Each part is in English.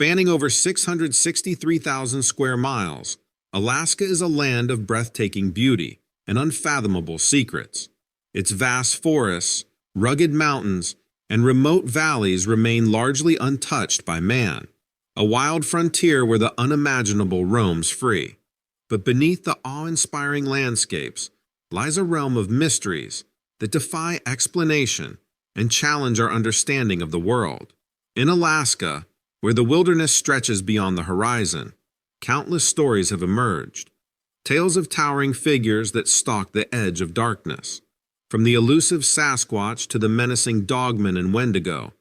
Spanning over 663,000 square miles, Alaska is a land of breathtaking beauty and unfathomable secrets. Its vast forests, rugged mountains, and remote valleys remain largely untouched by man, a wild frontier where the unimaginable roams free. But beneath the awe-inspiring landscapes lies a realm of mysteries that defy explanation and challenge our understanding of the world. In Alaska, where the wilderness stretches beyond the horizon, countless stories have emerged, tales of towering figures that stalk the edge of darkness. From the elusive Sasquatch to the menacing Dogman and Wendigo,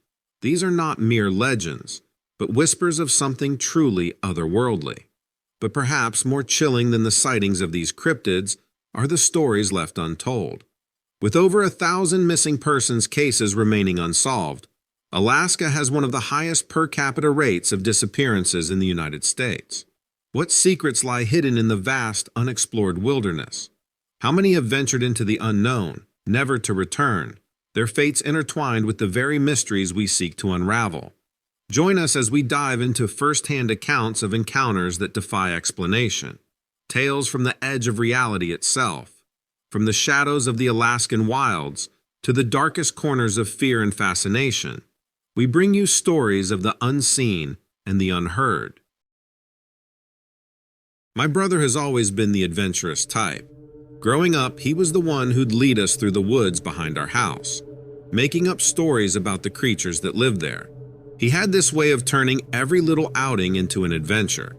these are not mere legends, but whispers of something truly otherworldly. But perhaps more chilling than the sightings of these cryptids are the stories left untold. With over 1,000 missing persons cases remaining unsolved, Alaska has one of the highest per capita rates of disappearances in the United States. What secrets lie hidden in the vast, unexplored wilderness? How many have ventured into the unknown, never to return, their fates intertwined with the very mysteries we seek to unravel? Join us as we dive into first-hand accounts of encounters that defy explanation, tales from the edge of reality itself, from the shadows of the Alaskan wilds to the darkest corners of fear and fascination. We bring you stories of the unseen and the unheard. My brother has always been the adventurous type. Growing up, he was the one who'd lead us through the woods behind our house, making up stories about the creatures that lived there. He had this way of turning every little outing into an adventure.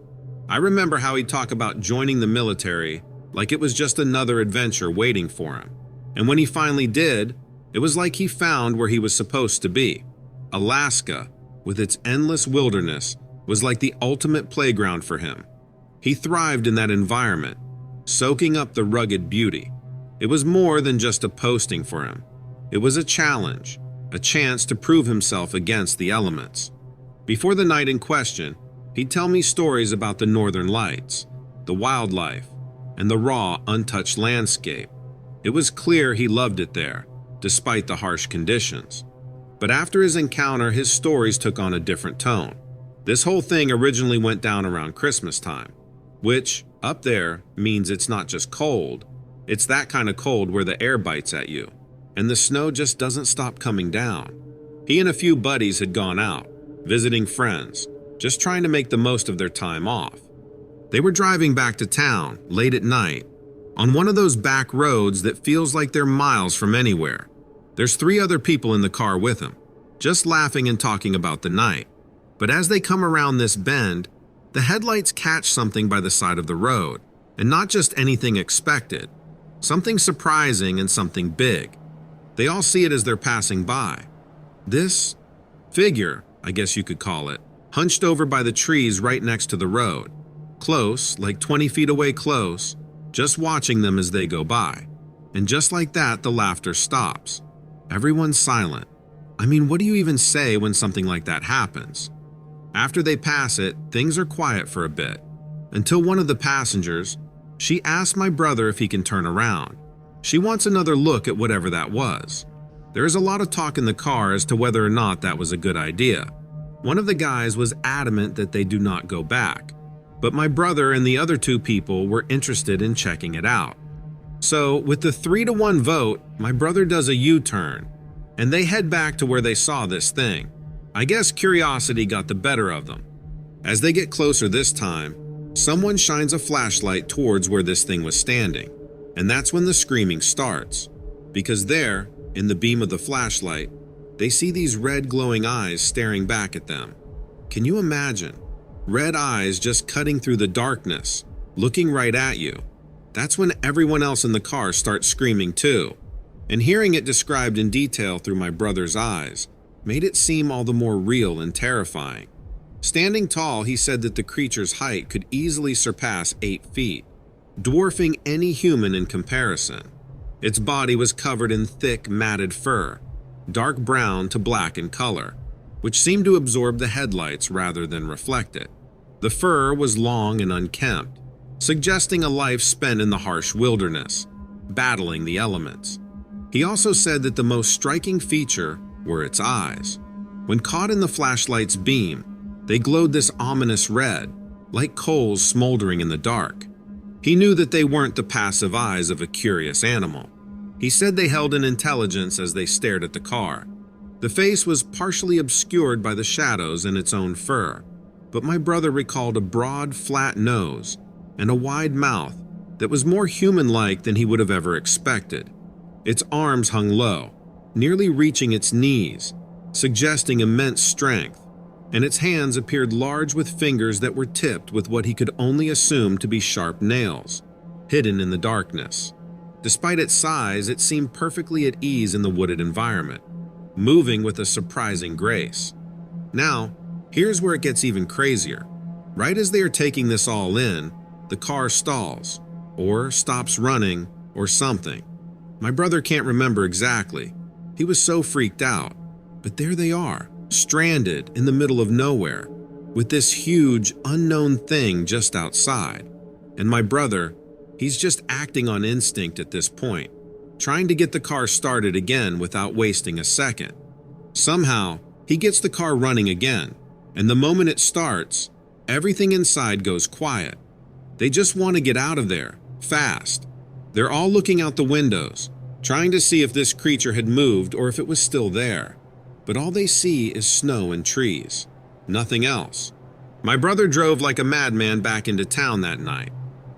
I remember how he'd talk about joining the military like it was just another adventure waiting for him. And when he finally did, it was like he found where he was supposed to be. Alaska, with its endless wilderness, was like the ultimate playground for him. He thrived in that environment, soaking up the rugged beauty. It was more than just a posting for him. It was a challenge, a chance to prove himself against the elements. Before the night in question, he'd tell me stories about the northern lights, the wildlife, and the raw, untouched landscape. It was clear he loved it there, despite the harsh conditions. But after his encounter, his stories took on a different tone. This whole thing originally went down around Christmas time, which, up there, means it's not just cold. It's that kind of cold where the air bites at you, and the snow just doesn't stop coming down. He and a few buddies had gone out, visiting friends, just trying to make the most of their time off. They were driving back to town, late at night, on one of those back roads that feels like they're miles from anywhere. There's 3 other people in the car with him, just laughing and talking about the night. But as they come around this bend, the headlights catch something by the side of the road, and not just anything expected, something surprising and something big. They all see it as they're passing by. This figure, I guess you could call it, hunched over by the trees right next to the road, close, like 20 feet away close, just watching them as they go by. And just like that, the laughter stops. Everyone's silent. I mean, what do you even say when something like that happens? After they pass it, things are quiet for a bit, until one of the passengers, she asks my brother if he can turn around. She wants another look at whatever that was. There is a lot of talk in the car as to whether or not that was a good idea. One of the guys was adamant that they do not go back, but my brother and the other 2 people were interested in checking it out. So, with the 3-to-1 vote, my brother does a U-turn, and they head back to where they saw this thing. I guess curiosity got the better of them. As they get closer this time, someone shines a flashlight towards where this thing was standing, and that's when the screaming starts. Because there, in the beam of the flashlight, they see these red glowing eyes staring back at them. Can you imagine? Red eyes just cutting through the darkness, looking right at you. That's when everyone else in the car starts screaming too. And hearing it described in detail through my brother's eyes made it seem all the more real and terrifying. Standing tall, he said that the creature's height could easily surpass 8 feet, dwarfing any human in comparison. Its body was covered in thick, matted fur, dark brown to black in color, which seemed to absorb the headlights rather than reflect it. The fur was long and unkempt, suggesting a life spent in the harsh wilderness, battling the elements. He also said that the most striking feature were its eyes. When caught in the flashlight's beam, They glowed this ominous red, like coals smoldering in the dark. He knew that they weren't the passive eyes of a curious animal. He said they held an intelligence as they stared at the car. The face was partially obscured by the shadows and its own fur, but my brother recalled a broad, flat nose and a wide mouth that was more human-like than he would have ever expected. Its arms hung low, nearly reaching its knees, suggesting immense strength, and its hands appeared large with fingers that were tipped with what he could only assume to be sharp nails, hidden in the darkness. Despite its size, it seemed perfectly at ease in the wooded environment, moving with a surprising grace. Now, here's where it gets even crazier. Right as they are taking this all in, the car stalls, or stops running, or something. My brother can't remember exactly. He was so freaked out. But there they are, stranded in the middle of nowhere, with this huge, unknown thing just outside. And my brother, he's just acting on instinct at this point, trying to get the car started again without wasting a second. Somehow, he gets the car running again, and the moment it starts, everything inside goes quiet. They just want to get out of there, fast. They're all looking out the windows, trying to see if this creature had moved or if it was still there. But all they see is snow and trees, nothing else. My brother drove like a madman back into town that night.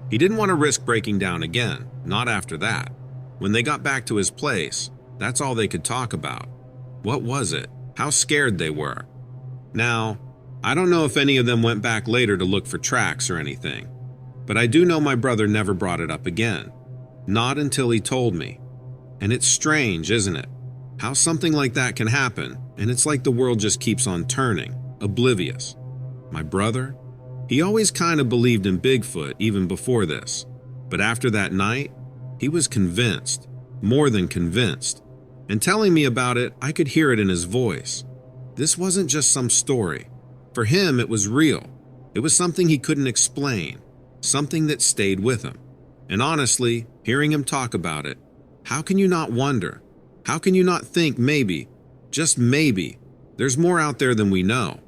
He didn't want to risk breaking down again, not after that. When they got back to his place, that's all they could talk about. What was it? How scared they were. Now, I don't know if any of them went back later to look for tracks or anything, but I do know my brother never brought it up again. Not until he told me. And it's strange, isn't it? How something like that can happen, and it's like the world just keeps on turning, oblivious. My brother? He always kind of believed in Bigfoot even before this, but after that night, he was convinced, more than convinced. And telling me about it, I could hear it in his voice. This wasn't just some story. For him, it was real. It was something he couldn't explain, something that stayed with him. And honestly, hearing him talk about it, how can you not wonder? How can you not think maybe, just maybe, there's more out there than we know?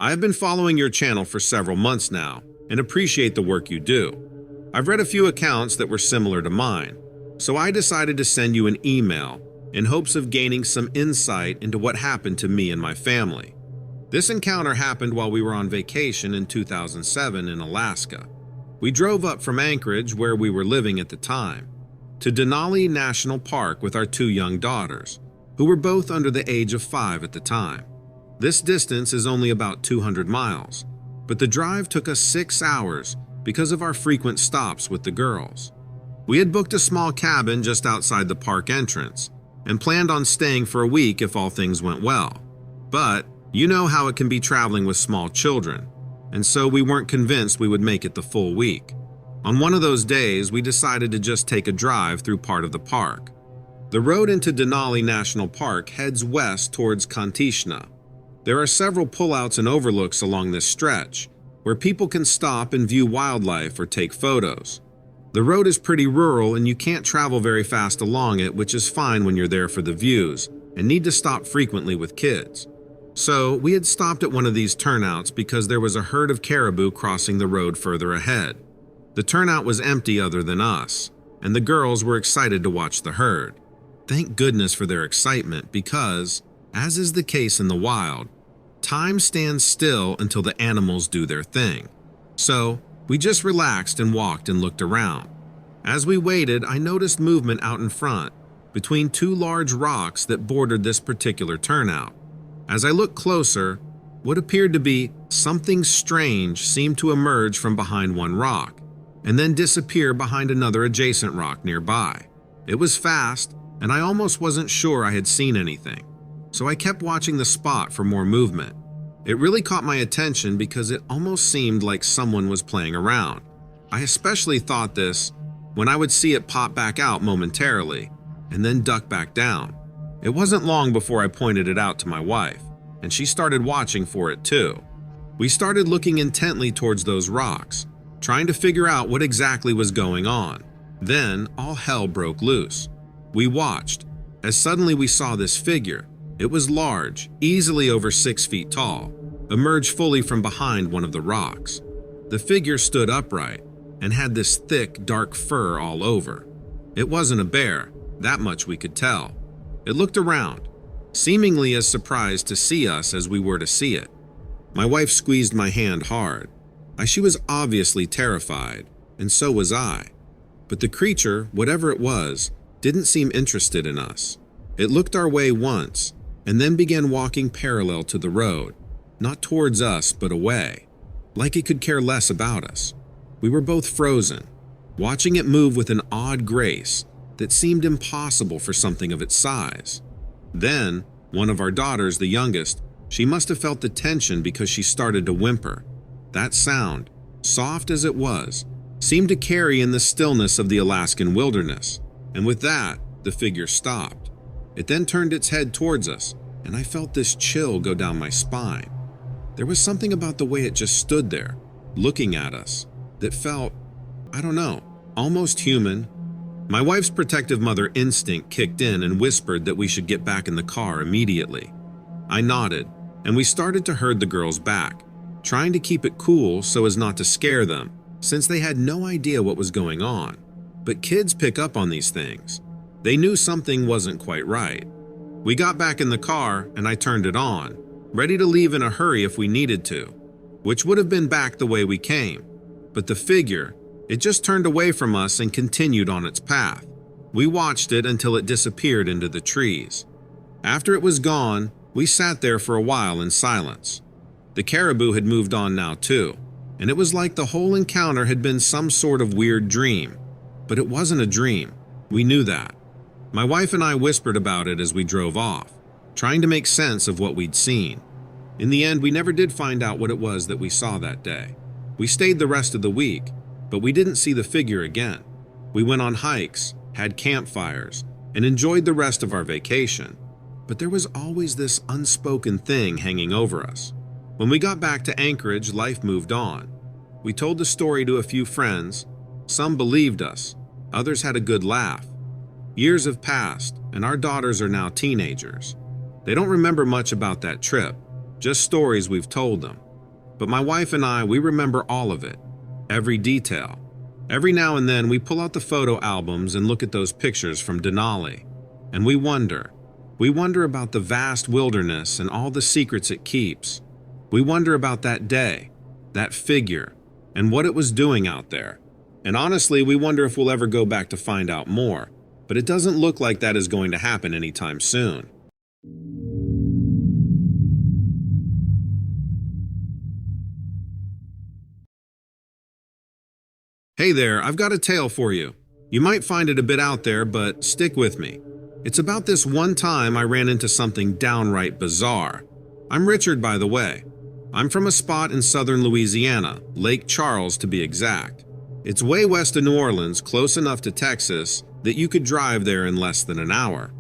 I have been following your channel for several months now and appreciate the work you do. I've read a few accounts that were similar to mine, so I decided to send you an email in hopes of gaining some insight into what happened to me and my family. This encounter happened while we were on vacation in 2007 in Alaska. We drove up from Anchorage, where we were living at the time, to Denali National Park with our 2 young daughters, who were both under the age of 5 at the time. This distance is only about 200 miles, but the drive took us 6 hours because of our frequent stops with the girls. We had booked a small cabin just outside the park entrance and planned on staying for a week if all things went well. But you know how it can be traveling with small children, and so we weren't convinced we would make it the full week. On one of those days, we decided to just take a drive through part of the park. The road into Denali National Park heads west towards Kontishna. There are several pullouts and overlooks along this stretch, where people can stop and view wildlife or take photos. The road is pretty rural and you can't travel very fast along it, which is fine when you're there for the views and need to stop frequently with kids. So we had stopped at one of these turnouts because there was a herd of caribou crossing the road further ahead. The turnout was empty other than us, and the girls were excited to watch the herd. Thank goodness for their excitement because, as is the case in the wild, time stands still until the animals do their thing. So we just relaxed and walked and looked around. As we waited, I noticed movement out in front, between 2 large rocks that bordered this particular turnout. As I looked closer, what appeared to be something strange seemed to emerge from behind one rock, and then disappear behind another adjacent rock nearby. It was fast, and I almost wasn't sure I had seen anything. So I kept watching the spot for more movement. It really caught my attention because it almost seemed like someone was playing around. I especially thought this when I would see it pop back out momentarily and then duck back down. It wasn't long before I pointed it out to my wife, and she started watching for it too. We started looking intently towards those rocks, trying to figure out what exactly was going on. Then all hell broke loose. We watched, as suddenly we saw this figure. It was large, easily over 6 feet tall, emerge fully from behind one of the rocks. The figure stood upright and had this thick, dark fur all over. It wasn't a bear, that much we could tell. It looked around, seemingly as surprised to see us as we were to see it. My wife squeezed my hand hard. She was obviously terrified, and so was I. But the creature, whatever it was, didn't seem interested in us. It looked our way once, and then began walking parallel to the road, not towards us but away, like it could care less about us. We were both frozen, watching it move with an odd grace that seemed impossible for something of its size. Then, one of our daughters, the youngest, she must have felt the tension because she started to whimper. That sound, soft as it was, seemed to carry in the stillness of the Alaskan wilderness, and with that, the figure stopped. It then turned its head towards us, and I felt this chill go down my spine. There was something about the way it just stood there, looking at us, that felt, I don't know, almost human. My wife's protective mother instinct kicked in and whispered that we should get back in the car immediately. I nodded, and we started to herd the girls back, trying to keep it cool so as not to scare them, since they had no idea what was going on. But kids pick up on these things. They knew something wasn't quite right. We got back in the car, and I turned it on, ready to leave in a hurry if we needed to, which would have been back the way we came. But the figure, it just turned away from us and continued on its path. We watched it until it disappeared into the trees. After it was gone, we sat there for a while in silence. The caribou had moved on now too, and it was like the whole encounter had been some sort of weird dream. But it wasn't a dream. We knew that. My wife and I whispered about it as we drove off, trying to make sense of what we'd seen. In the end, we never did find out what it was that we saw that day. We stayed the rest of the week, but we didn't see the figure again. We went on hikes, had campfires, and enjoyed the rest of our vacation. But there was always this unspoken thing hanging over us. When we got back to Anchorage, life moved on. We told the story to a few friends. Some believed us, others had a good laugh. Years have passed, and our daughters are now teenagers. They don't remember much about that trip, just stories we've told them. But my wife and I, we remember all of it, every detail. Every now and then we pull out the photo albums and look at those pictures from Denali, and we wonder. We wonder about the vast wilderness and all the secrets it keeps. We wonder about that day, that figure, and what it was doing out there. And honestly, we wonder if we'll ever go back to find out more, but it doesn't look like that is going to happen anytime soon. Hey there, I've got a tale for you. You might find it a bit out there, but stick with me. It's about this one time I ran into something downright bizarre. I'm Richard, by the way. I'm from a spot in southern Louisiana, Lake Charles to be exact. It's way west of New Orleans, close enough to Texas that you could drive there in less than an hour.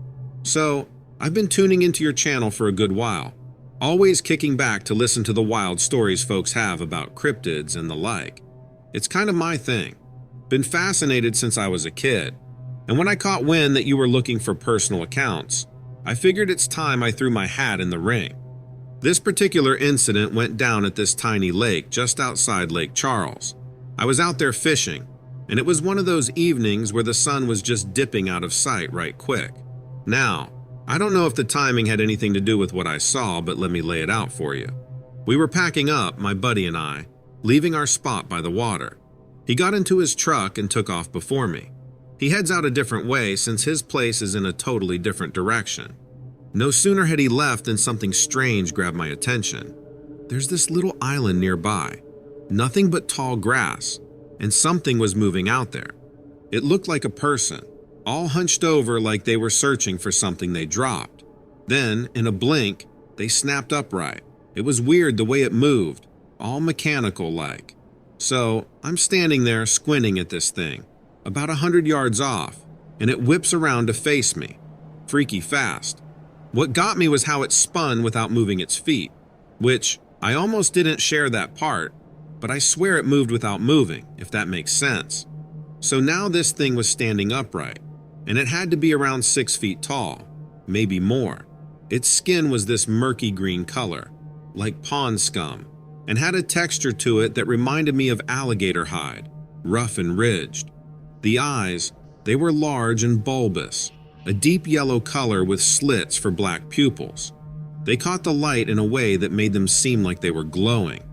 So, I've been tuning into your channel for a good while, always kicking back to listen to the wild stories folks have about cryptids and the like. It's kind of my thing. Been fascinated since I was a kid. And when I caught wind that you were looking for personal accounts, I figured it's time I threw my hat in the ring. This particular incident went down at this tiny lake just outside Lake Charles. I was out there fishing, and it was one of those evenings where the sun was just dipping out of sight right quick. Now, I don't know if the timing had anything to do with what I saw, but let me lay it out for you. We were packing up, my buddy and I, leaving our spot by the water. He got into his truck and took off before me. He heads out a different way since his place is in a totally different direction. No sooner had he left than something strange grabbed my attention. There's this little island nearby, nothing but tall grass, and something was moving out there. It looked like a person, all hunched over like they were searching for something they dropped. Then, in a blink, they snapped upright. It was weird the way it moved, all mechanical-like. So, I'm standing there squinting at this thing, about 100 yards off, and it whips around to face me, freaky fast. What got me was how it spun without moving its feet, which I almost didn't share that part, but I swear it moved without moving, if that makes sense. So now this thing was standing upright, and it had to be around 6 feet tall, maybe more. Its skin was this murky green color, like pond scum, and had a texture to it that reminded me of alligator hide, rough and ridged. The eyes, they were large and bulbous, a deep yellow color with slits for black pupils. They caught the light in a way that made them seem like they were glowing.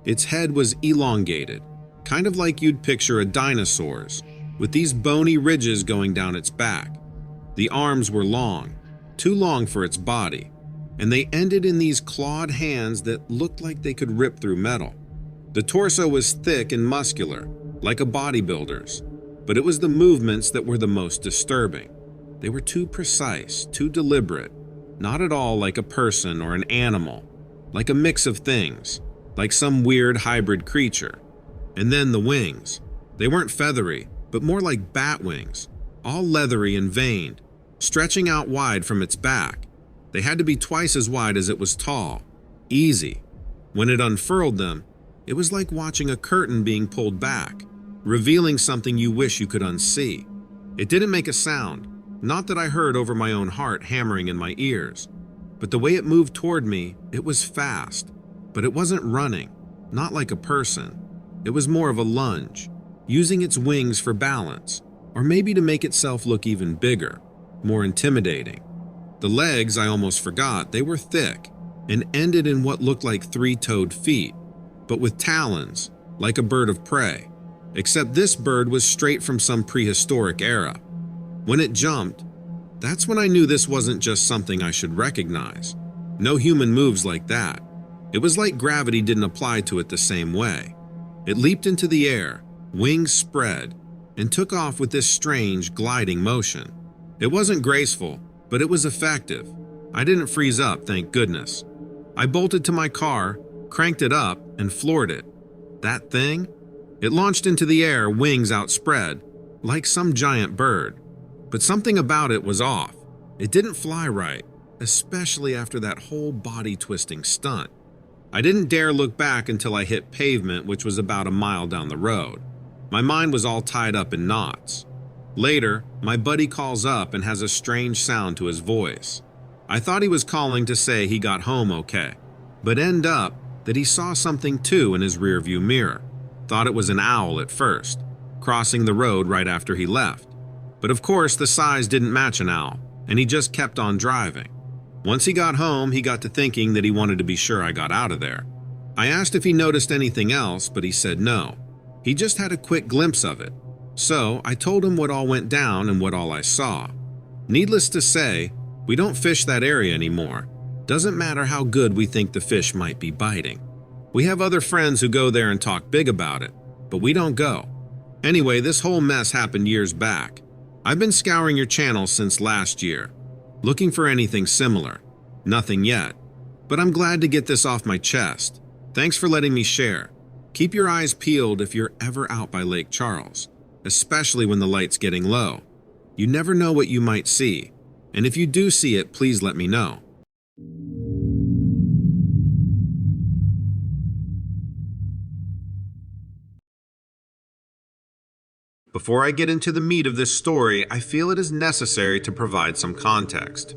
Its head was elongated, kind of like you'd picture a dinosaur's, with these bony ridges going down its back. The arms were long, too long for its body, and they ended in these clawed hands that looked like they could rip through metal. The torso was thick and muscular, like a bodybuilder's, but it was the movements that were the most disturbing. They were too precise, too deliberate, not at all like a person or an animal, like a mix of things, like some weird hybrid creature. And then the wings. They weren't feathery, but more like bat wings, all leathery and veined, stretching out wide from its back. They had to be twice as wide as it was tall. Easy. When it unfurled them, it was like watching a curtain being pulled back, revealing something you wish you could unsee. It didn't make a sound, not that I heard over my own heart hammering in my ears, but the way it moved toward me, it was fast, but it wasn't running, not like a person. It was more of a lunge, using its wings for balance, or maybe to make itself look even bigger, more intimidating. The legs, I almost forgot, they were thick and ended in what looked like three-toed feet, but with talons, like a bird of prey, except this bird was straight from some prehistoric era. When it jumped, that's when I knew this wasn't just something I should recognize. No human moves like that. It was like gravity didn't apply to it the same way. It leaped into the air, wings spread, and took off with this strange gliding motion. It wasn't graceful, but it was effective. I didn't freeze up, thank goodness. I bolted to my car, cranked it up, and floored it. That thing? It launched into the air, wings outspread, like some giant bird. But something about it was off. It didn't fly right, especially after that whole body-twisting stunt. I didn't dare look back until I hit pavement, which was about a mile down the road. My mind was all tied up in knots. Later, my buddy calls up and has a strange sound to his voice. I thought he was calling to say he got home okay, but end up that he saw something too in his rearview mirror. Thought it was an owl at first, crossing the road right after he left. But of course, the size didn't match an owl, and he just kept on driving. Once he got home, he got to thinking that he wanted to be sure I got out of there. I asked if he noticed anything else, but he said no. He just had a quick glimpse of it. So I told him what all went down and what all I saw. Needless to say, we don't fish that area anymore. Doesn't matter how good we think the fish might be biting. We have other friends who go there and talk big about it, but we don't go. Anyway, this whole mess happened years back. I've been scouring your channel since last year, looking for anything similar. Nothing yet, but I'm glad to get this off my chest. Thanks for letting me share. Keep your eyes peeled if you're ever out by Lake Charles, especially when the light's getting low. You never know what you might see, and if you do see it, please let me know. Before I get into the meat of this story, I feel it is necessary to provide some context.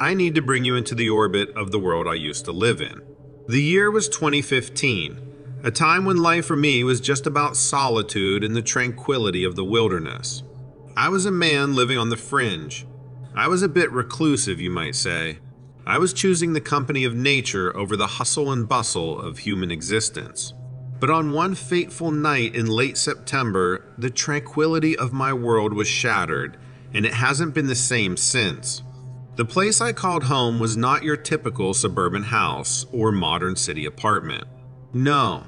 I need to bring you into the orbit of the world I used to live in. The year was 2015, a time when life for me was just about solitude and the tranquility of the wilderness. I was a man living on the fringe. I was a bit reclusive, you might say. I was choosing the company of nature over the hustle and bustle of human existence. But on one fateful night in late September, the tranquility of my world was shattered, and it hasn't been the same since. The place I called home was not your typical suburban house or modern city apartment. No,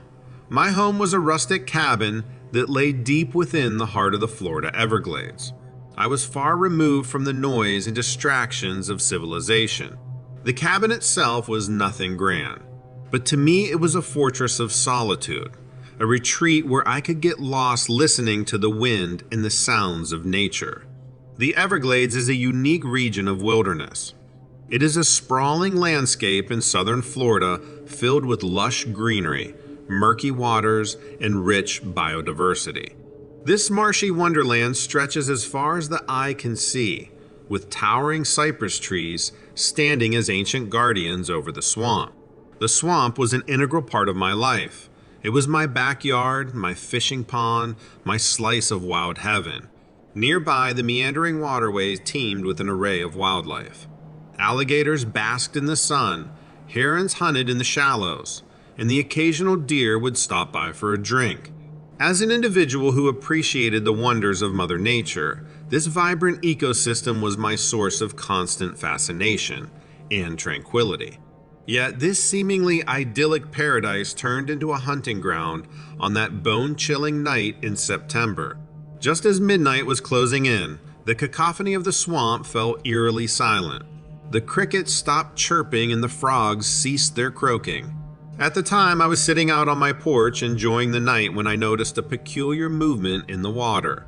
my home was a rustic cabin that lay deep within the heart of the Florida Everglades. I was far removed from the noise and distractions of civilization. The cabin itself was nothing grand. But to me, it was a fortress of solitude, a retreat where I could get lost listening to the wind and the sounds of nature. The Everglades is a unique region of wilderness. It is a sprawling landscape in southern Florida filled with lush greenery, murky waters, and rich biodiversity. This marshy wonderland stretches as far as the eye can see, with towering cypress trees standing as ancient guardians over the swamp. The swamp was an integral part of my life. It was my backyard, my fishing pond, my slice of wild heaven. Nearby, the meandering waterways teemed with an array of wildlife. Alligators basked in the sun, herons hunted in the shallows, and the occasional deer would stop by for a drink. As an individual who appreciated the wonders of Mother Nature, this vibrant ecosystem was my source of constant fascination and tranquility. Yet this seemingly idyllic paradise turned into a hunting ground on that bone-chilling night in September. Just as midnight was closing in, the cacophony of the swamp fell eerily silent. The crickets stopped chirping and the frogs ceased their croaking. At the time, I was sitting out on my porch enjoying the night when I noticed a peculiar movement in the water.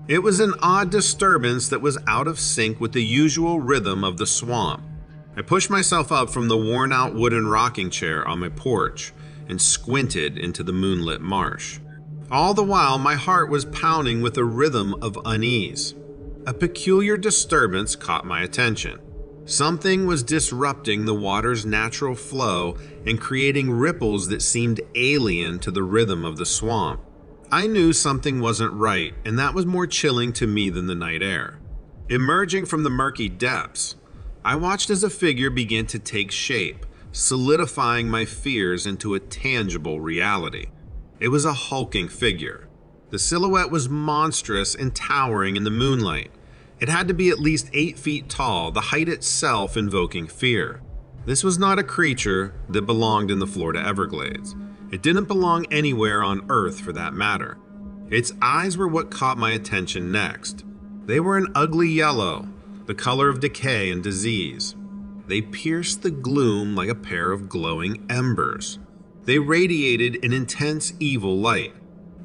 It was an odd disturbance that was out of sync with the usual rhythm of the swamp. I pushed myself up from the worn-out wooden rocking chair on my porch and squinted into the moonlit marsh. All the while, my heart was pounding with a rhythm of unease. A peculiar disturbance caught my attention. Something was disrupting the water's natural flow and creating ripples that seemed alien to the rhythm of the swamp. I knew something wasn't right, and that was more chilling to me than the night air. Emerging from the murky depths, I watched as a figure began to take shape, solidifying my fears into a tangible reality. It was a hulking figure. The silhouette was monstrous and towering in the moonlight. It had to be at least 8 feet tall, the height itself invoking fear. This was not a creature that belonged in the Four.Everglades. It didn't belong anywhere on Earth for that matter. Its eyes were what caught my attention next. They were an ugly yellow, the color of decay and disease. They pierced the gloom like a pair of glowing embers. They radiated an intense evil light.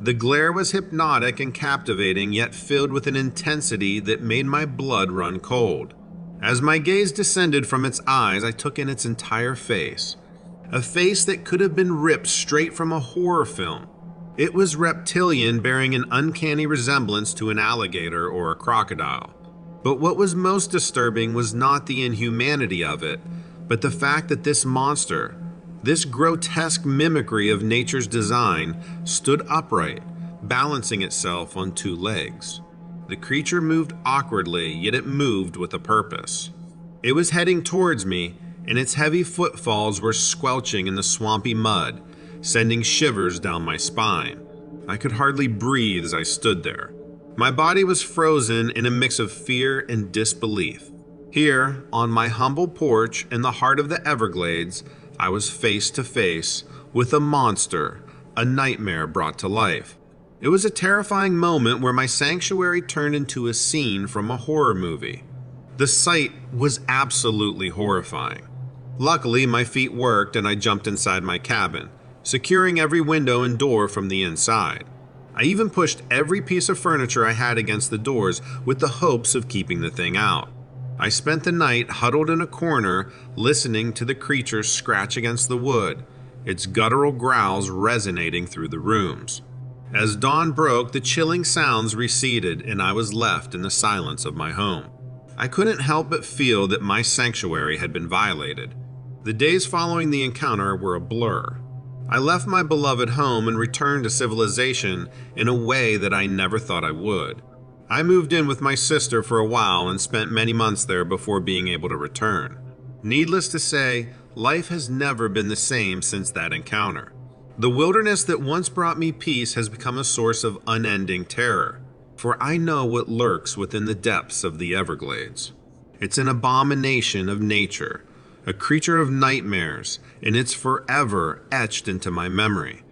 The glare was hypnotic and captivating, yet filled with an intensity that made my blood run cold. As my gaze descended from its eyes, I took in its entire face. A face that could have been ripped straight from a horror film. It was reptilian, bearing an uncanny resemblance to an alligator or a crocodile. But what was most disturbing was not the inhumanity of it, but the fact that this monster, this grotesque mimicry of nature's design, stood upright, balancing itself on 2 legs. The creature moved awkwardly, yet it moved with a purpose. It was heading towards me, and its heavy footfalls were squelching in the swampy mud, sending shivers down my spine. I could hardly breathe as I stood there. My body was frozen in a mix of fear and disbelief. Here, on my humble porch in the heart of the Everglades, I was face to face with a monster, a nightmare brought to life. It was a terrifying moment where my sanctuary turned into a scene from a horror movie. The sight was absolutely horrifying. Luckily, my feet worked and I jumped inside my cabin, securing every window and door from the inside. I even pushed every piece of furniture I had against the doors with the hopes of keeping the thing out. I spent the night huddled in a corner, listening to the creature scratch against the wood, its guttural growls resonating through the rooms. As dawn broke, the chilling sounds receded and I was left in the silence of my home. I couldn't help but feel that my sanctuary had been violated. The days following the encounter were a blur. I left my beloved home and returned to civilization in a way that I never thought I would. I moved in with my sister for a while and spent many months there before being able to return. Needless to say, life has never been the same since that encounter. The wilderness that once brought me peace has become a source of unending terror, for I know what lurks within the depths of the Everglades. It's an abomination of nature, a creature of nightmares, and it's forever etched into my memory.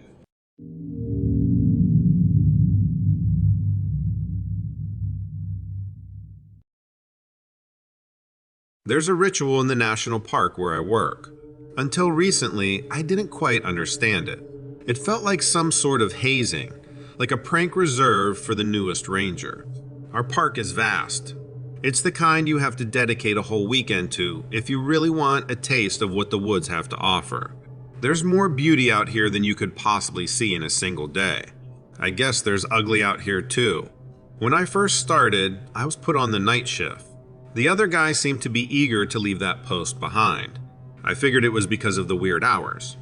There's a ritual in the national park where I work. Until recently, I didn't quite understand it. It felt like some sort of hazing, like a prank reserved for the newest ranger. Our park is vast. It's the kind you have to dedicate a whole weekend to if you really want a taste of what the woods have to offer. There's more beauty out here than you could possibly see in a single day. I guess there's ugly out here too. When I first started, I was put on the night shift. The other guy seemed to be eager to leave that post behind. I figured it was because of the weird hours.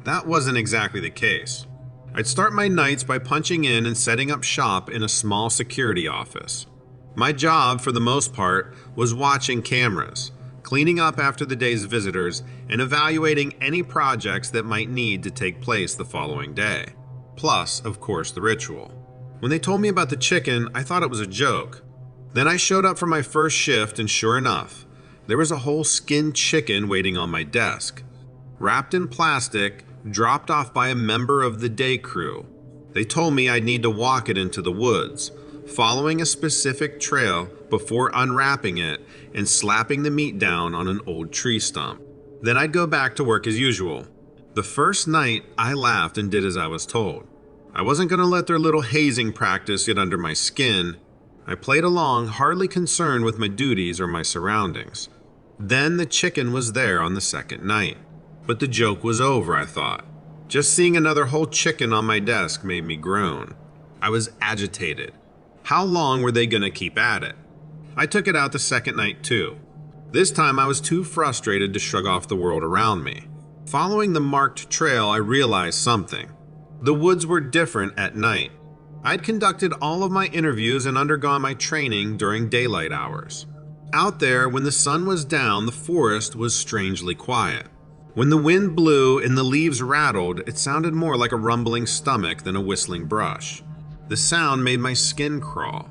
That wasn't exactly the case. I'd start my nights by punching in and setting up shop in a small security office. My job, for the most part, was watching cameras, cleaning up after the day's visitors, and evaluating any projects that might need to take place the following day. Plus, of course, the ritual. When they told me about the chicken, I thought it was a joke. Then I showed up for my first shift, and sure enough, there was a whole skinned chicken waiting on my desk. Wrapped in plastic, dropped off by a member of the day crew. They told me I'd need to walk it into the woods, following a specific trail before unwrapping it and slapping the meat down on an old tree stump. Then I'd go back to work as usual. The first night, I laughed and did as I was told. I wasn't going to let their little hazing practice get under my skin. I played along, hardly concerned with my duties or my surroundings. Then the chicken was there on the second night. But the joke was over, I thought. Just seeing another whole chicken on my desk made me groan. I was agitated. How long were they going to keep at it? I took it out the second night too. This time I was too frustrated to shrug off the world around me. Following the marked trail, I realized something. The woods were different at night. I'd conducted all of my interviews and undergone my training during daylight hours. Out there, when the sun was down, the forest was strangely quiet. When the wind blew and the leaves rattled, it sounded more like a rumbling stomach than a whistling brush. The sound made my skin crawl.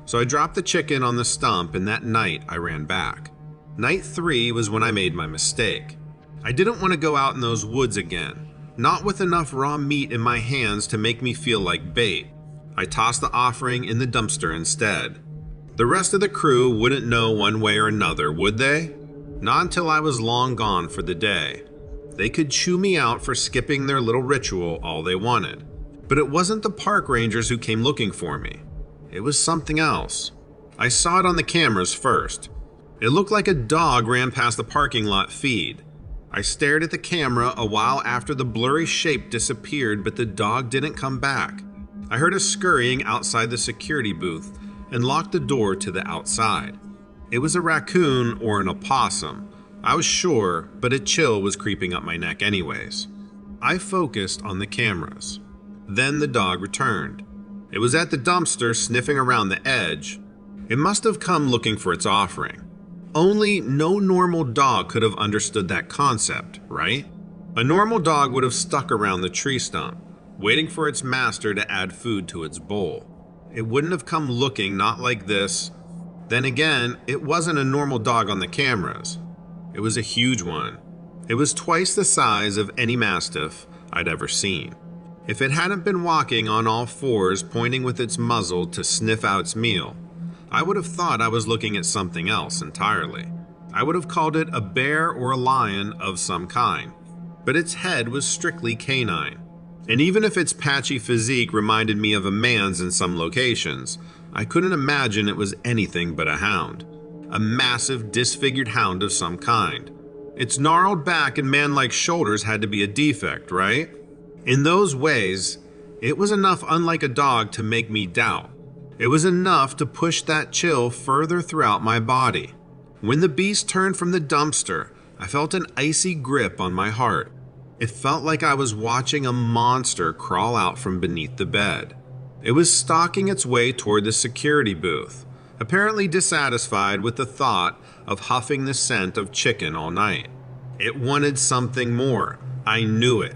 So I dropped the chicken on the stump, and that night I ran back. Night 3 was when I made my mistake. I didn't want to go out in those woods again, not with enough raw meat in my hands to make me feel like bait. I tossed the offering in the dumpster instead. The rest of the crew wouldn't know one way or another, would they? Not until I was long gone for the day. They could chew me out for skipping their little ritual all they wanted. But it wasn't the park rangers who came looking for me. It was something else. I saw it on the cameras first. It looked like a dog ran past the parking lot feed. I stared at the camera a while after the blurry shape disappeared, but the dog didn't come back. I heard a scurrying outside the security booth and locked the door to the outside. It was a raccoon or an opossum. I was sure, but a chill was creeping up my neck anyways. I focused on the cameras. Then the dog returned. It was at the dumpster sniffing around the edge. It must have come looking for its offering. Only no normal dog could have understood that concept, right? A normal dog would have stuck around the tree stump, waiting for its master to add food to its bowl. It wouldn't have come looking not like this. Then again, it wasn't a normal dog on the cameras. It was a huge one. It was twice the size of any mastiff I'd ever seen. If it hadn't been walking on all fours, pointing with its muzzle to sniff out its meal, I would have thought I was looking at something else entirely. I would have called it a bear or a lion of some kind. But its head was strictly canine. And even if its patchy physique reminded me of a man's in some locations, I couldn't imagine it was anything but a hound. A massive, disfigured hound of some kind. Its gnarled back and man-like shoulders had to be a defect, right? In those ways, it was enough unlike a dog to make me doubt. It was enough to push that chill further throughout my body. When the beast turned from the dumpster, I felt an icy grip on my heart. It felt like I was watching a monster crawl out from beneath the bed. It was stalking its way toward the security booth, apparently dissatisfied with the thought of huffing the scent of chicken all night. It wanted something more. I knew it.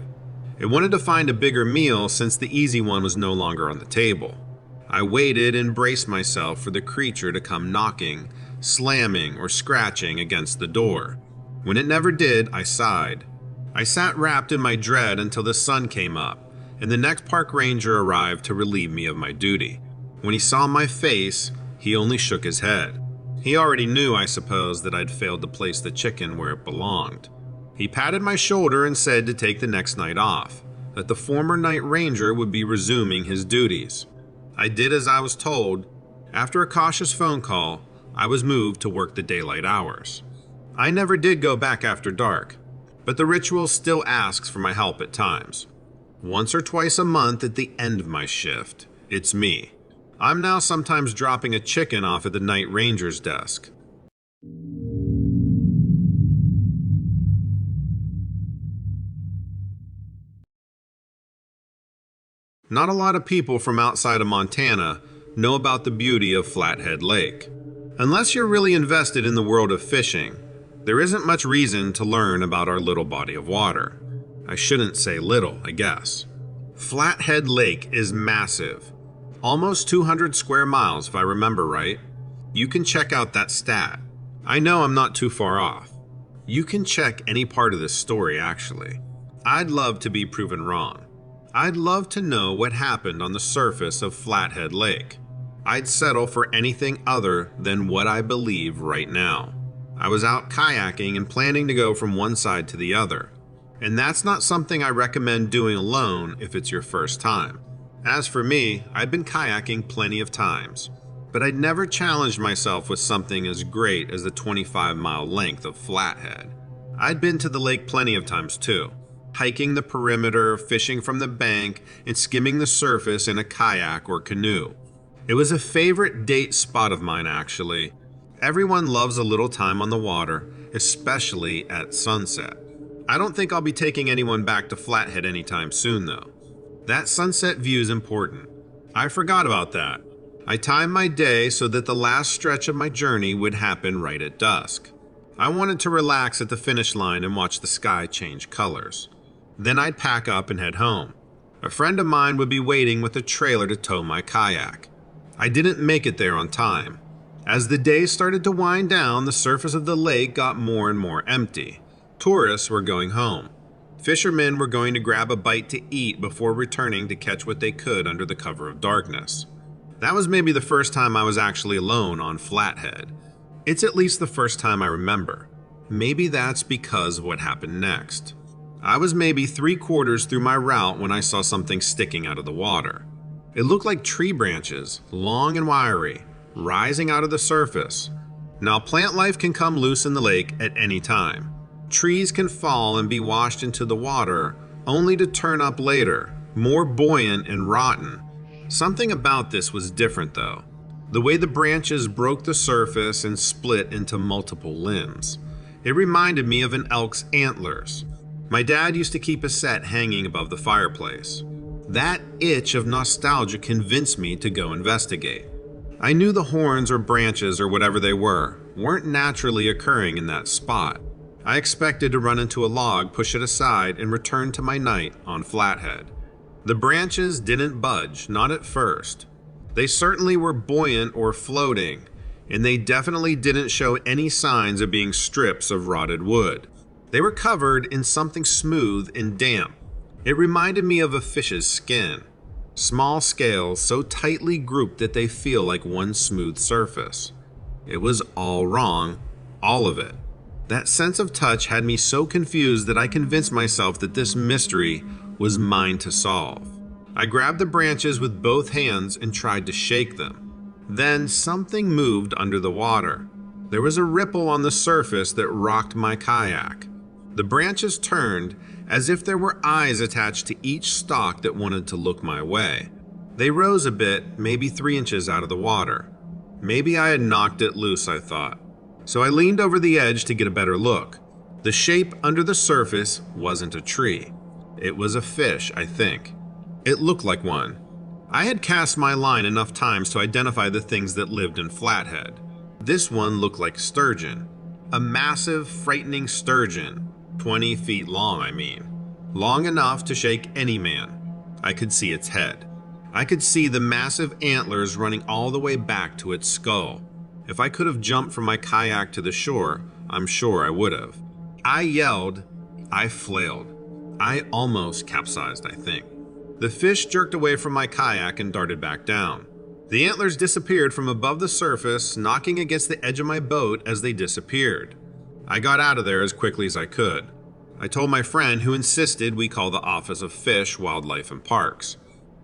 It wanted to find a bigger meal since the easy one was no longer on the table. I waited and braced myself for the creature to come knocking, slamming, or scratching against the door. When it never did, I sighed. I sat wrapped in my dread until the sun came up, and the next park ranger arrived to relieve me of my duty. When he saw my face, he only shook his head. He already knew, I suppose, that I'd failed to place the chicken where it belonged. He patted my shoulder and said to take the next night off, that the former night ranger would be resuming his duties. I did as I was told. After a cautious phone call, I was moved to work the daylight hours. I never did go back after dark, but the ritual still asks for my help at times. Once or twice a month at the end of my shift, it's me. I'm now sometimes dropping a chicken off at the night ranger's desk. Not a lot of people from outside of Montana know about the beauty of Flathead Lake. Unless you're really invested in the world of fishing, there isn't much reason to learn about our little body of water. I shouldn't say little, I guess. Flathead Lake is massive. Almost 200 square miles, if I remember right. You can check out that stat. I know I'm not too far off. You can check any part of this story, actually. I'd love to be proven wrong. I'd love to know what happened on the surface of Flathead Lake. I'd settle for anything other than what I believe right now. I was out kayaking and planning to go from one side to the other. And that's not something I recommend doing alone if it's your first time. As for me, I'd been kayaking plenty of times, but I'd never challenged myself with something as great as the 25-mile length of Flathead. I'd been to the lake plenty of times too. Hiking the perimeter, fishing from the bank, and skimming the surface in a kayak or canoe. It was a favorite date spot of mine, actually. Everyone loves a little time on the water, especially at sunset. I don't think I'll be taking anyone back to Flathead anytime soon, though. That sunset view is important. I forgot about that. I timed my day so that the last stretch of my journey would happen right at dusk. I wanted to relax at the finish line and watch the sky change colors. Then I'd pack up and head home. A friend of mine would be waiting with a trailer to tow my kayak. I didn't make it there on time. As the day started to wind down, the surface of the lake got more and more empty. Tourists were going home. Fishermen were going to grab a bite to eat before returning to catch what they could under the cover of darkness. That was maybe the first time I was actually alone on Flathead. It's at least the first time I remember. Maybe that's because of what happened next. I was maybe 3/4 through my route when I saw something sticking out of the water. It looked like tree branches, long and wiry, rising out of the surface. Now, plant life can come loose in the lake at any time. Trees can fall and be washed into the water, only to turn up later, more buoyant and rotten. Something about this was different, though. The way the branches broke the surface and split into multiple limbs. It reminded me of an elk's antlers. My dad used to keep a set hanging above the fireplace. That itch of nostalgia convinced me to go investigate. I knew the horns or branches or whatever they weren't naturally occurring in that spot. I expected to run into a log, push it aside, and return to my night on Flathead. The branches didn't budge, not at first. They certainly were buoyant or floating, and they definitely didn't show any signs of being strips of rotted wood. They were covered in something smooth and damp. It reminded me of a fish's skin. Small scales so tightly grouped that they feel like one smooth surface. It was all wrong, all of it. That sense of touch had me so confused that I convinced myself that this mystery was mine to solve. I grabbed the branches with both hands and tried to shake them. Then something moved under the water. There was a ripple on the surface that rocked my kayak. The branches turned as if there were eyes attached to each stalk that wanted to look my way. They rose a bit, maybe 3 inches out of the water. Maybe I had knocked it loose, I thought. So I leaned over the edge to get a better look. The shape under the surface wasn't a tree. It was a fish, I think. It looked like one. I had cast my line enough times to identify the things that lived in Flathead. This one looked like sturgeon. A massive, frightening sturgeon. 20 feet long, I mean. Long enough to shake any man. I could see its head. I could see the massive antlers running all the way back to its skull. If I could have jumped from my kayak to the shore, I'm sure I would have. I yelled. I flailed. I almost capsized, I think. The fish jerked away from my kayak and darted back down. The antlers disappeared from above the surface, knocking against the edge of my boat as they disappeared. I got out of there as quickly as I could. I told my friend, who insisted we call the Office of Fish, Wildlife, and Parks.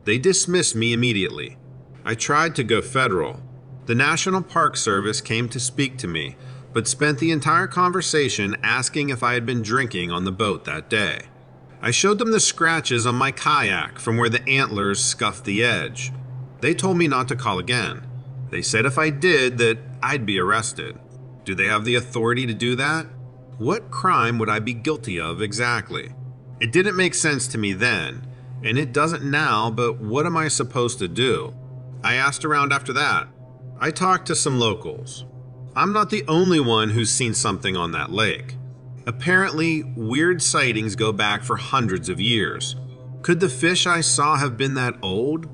They dismissed me immediately. I tried to go federal. The National Park Service came to speak to me, but spent the entire conversation asking if I had been drinking on the boat that day. I showed them the scratches on my kayak from where the antlers scuffed the edge. They told me not to call again. They said if I did, that I'd be arrested. Do they have the authority to do that? What crime would I be guilty of exactly? It didn't make sense to me then, and it doesn't now, but what am I supposed to do? I asked around after that. I talked to some locals. I'm not the only one who's seen something on that lake. Apparently, weird sightings go back for hundreds of years. Could the fish I saw have been that old?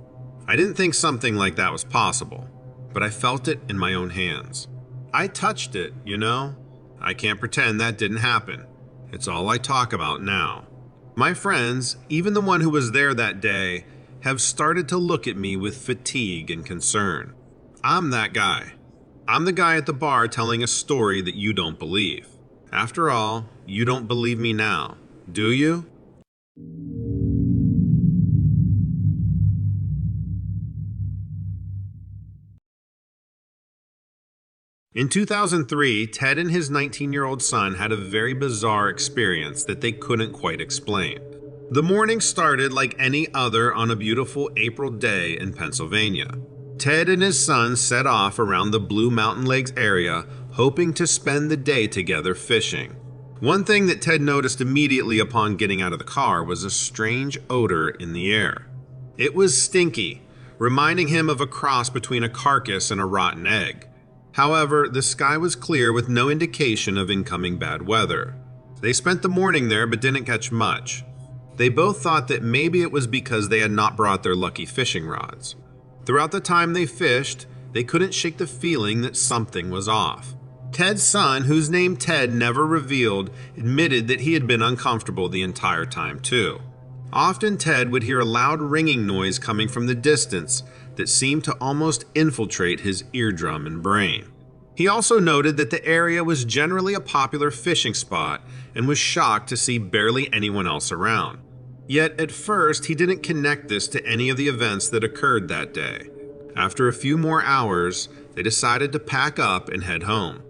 I didn't think something like that was possible, but I felt it in my own hands. I touched it, you know? I can't pretend that didn't happen. It's all I talk about now. My friends, even the one who was there that day, have started to look at me with fatigue and concern. I'm that guy. I'm the guy at the bar telling a story that you don't believe. After all, you don't believe me now, do you? In 2003, Ted and his 19-year-old son had a very bizarre experience that they couldn't quite explain. The morning started like any other on a beautiful April day in Pennsylvania. Ted and his son set off around the Blue Mountain Lakes area, hoping to spend the day together fishing. One thing that Ted noticed immediately upon getting out of the car was a strange odor in the air. It was stinky, reminding him of a cross between a carcass and a rotten egg. However, the sky was clear with no indication of incoming bad weather. They spent the morning there but didn't catch much. They both thought that maybe it was because they had not brought their lucky fishing rods. Throughout the time they fished, they couldn't shake the feeling that something was off. Ted's son, whose name Ted never revealed, admitted that he had been uncomfortable the entire time too. Often Ted would hear a loud ringing noise coming from the distance that seemed to almost infiltrate his eardrum and brain. He also noted that the area was generally a popular fishing spot and was shocked to see barely anyone else around. Yet at first he didn't connect this to any of the events that occurred that day. After a few more hours, they decided to pack up and head home.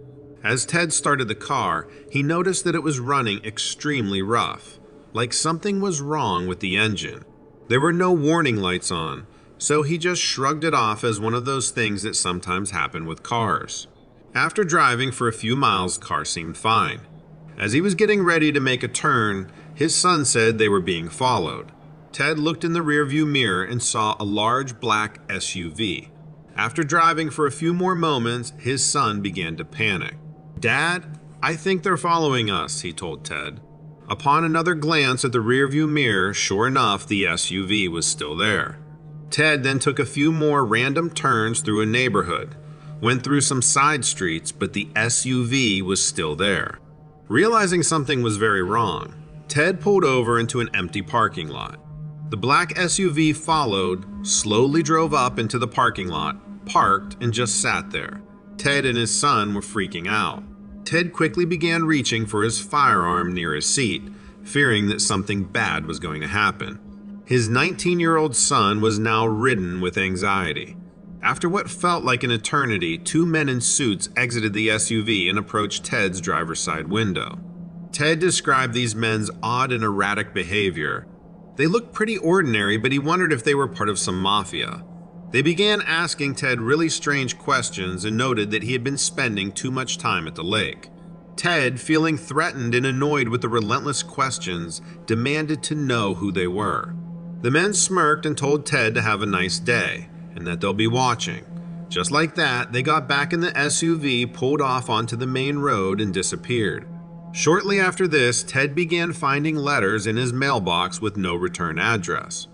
As Ted started the car, he noticed that it was running extremely rough, like something was wrong with the engine. There were no warning lights on, so he just shrugged it off as one of those things that sometimes happen with cars. After driving for a few miles, the car seemed fine. As he was getting ready to make a turn, his son said they were being followed. Ted looked in the rearview mirror and saw a large black SUV. After driving for a few more moments, his son began to panic. "Dad, I think they're following us," he told Ted. Upon another glance at the rearview mirror, sure enough, the SUV was still there. Ted then took a few more random turns through a neighborhood, went through some side streets, but the SUV was still there. Realizing something was very wrong, Ted pulled over into an empty parking lot. The black SUV followed, slowly drove up into the parking lot, parked, and just sat there. Ted and his son were freaking out. Ted quickly began reaching for his firearm near his seat, fearing that something bad was going to happen. His 19-year-old son was now ridden with anxiety. After what felt like an eternity, two men in suits exited the SUV and approached Ted's driver's side window. Ted described these men's odd and erratic behavior. They looked pretty ordinary, but he wondered if they were part of some mafia. They began asking Ted really strange questions and noted that he had been spending too much time at the lake. Ted, feeling threatened and annoyed with the relentless questions, demanded to know who they were. The men smirked and told Ted to have a nice day, and that they'll be watching. Just like that, they got back in the SUV, pulled off onto the main road, and disappeared. Shortly after this, Ted began finding letters in his mailbox with no return address.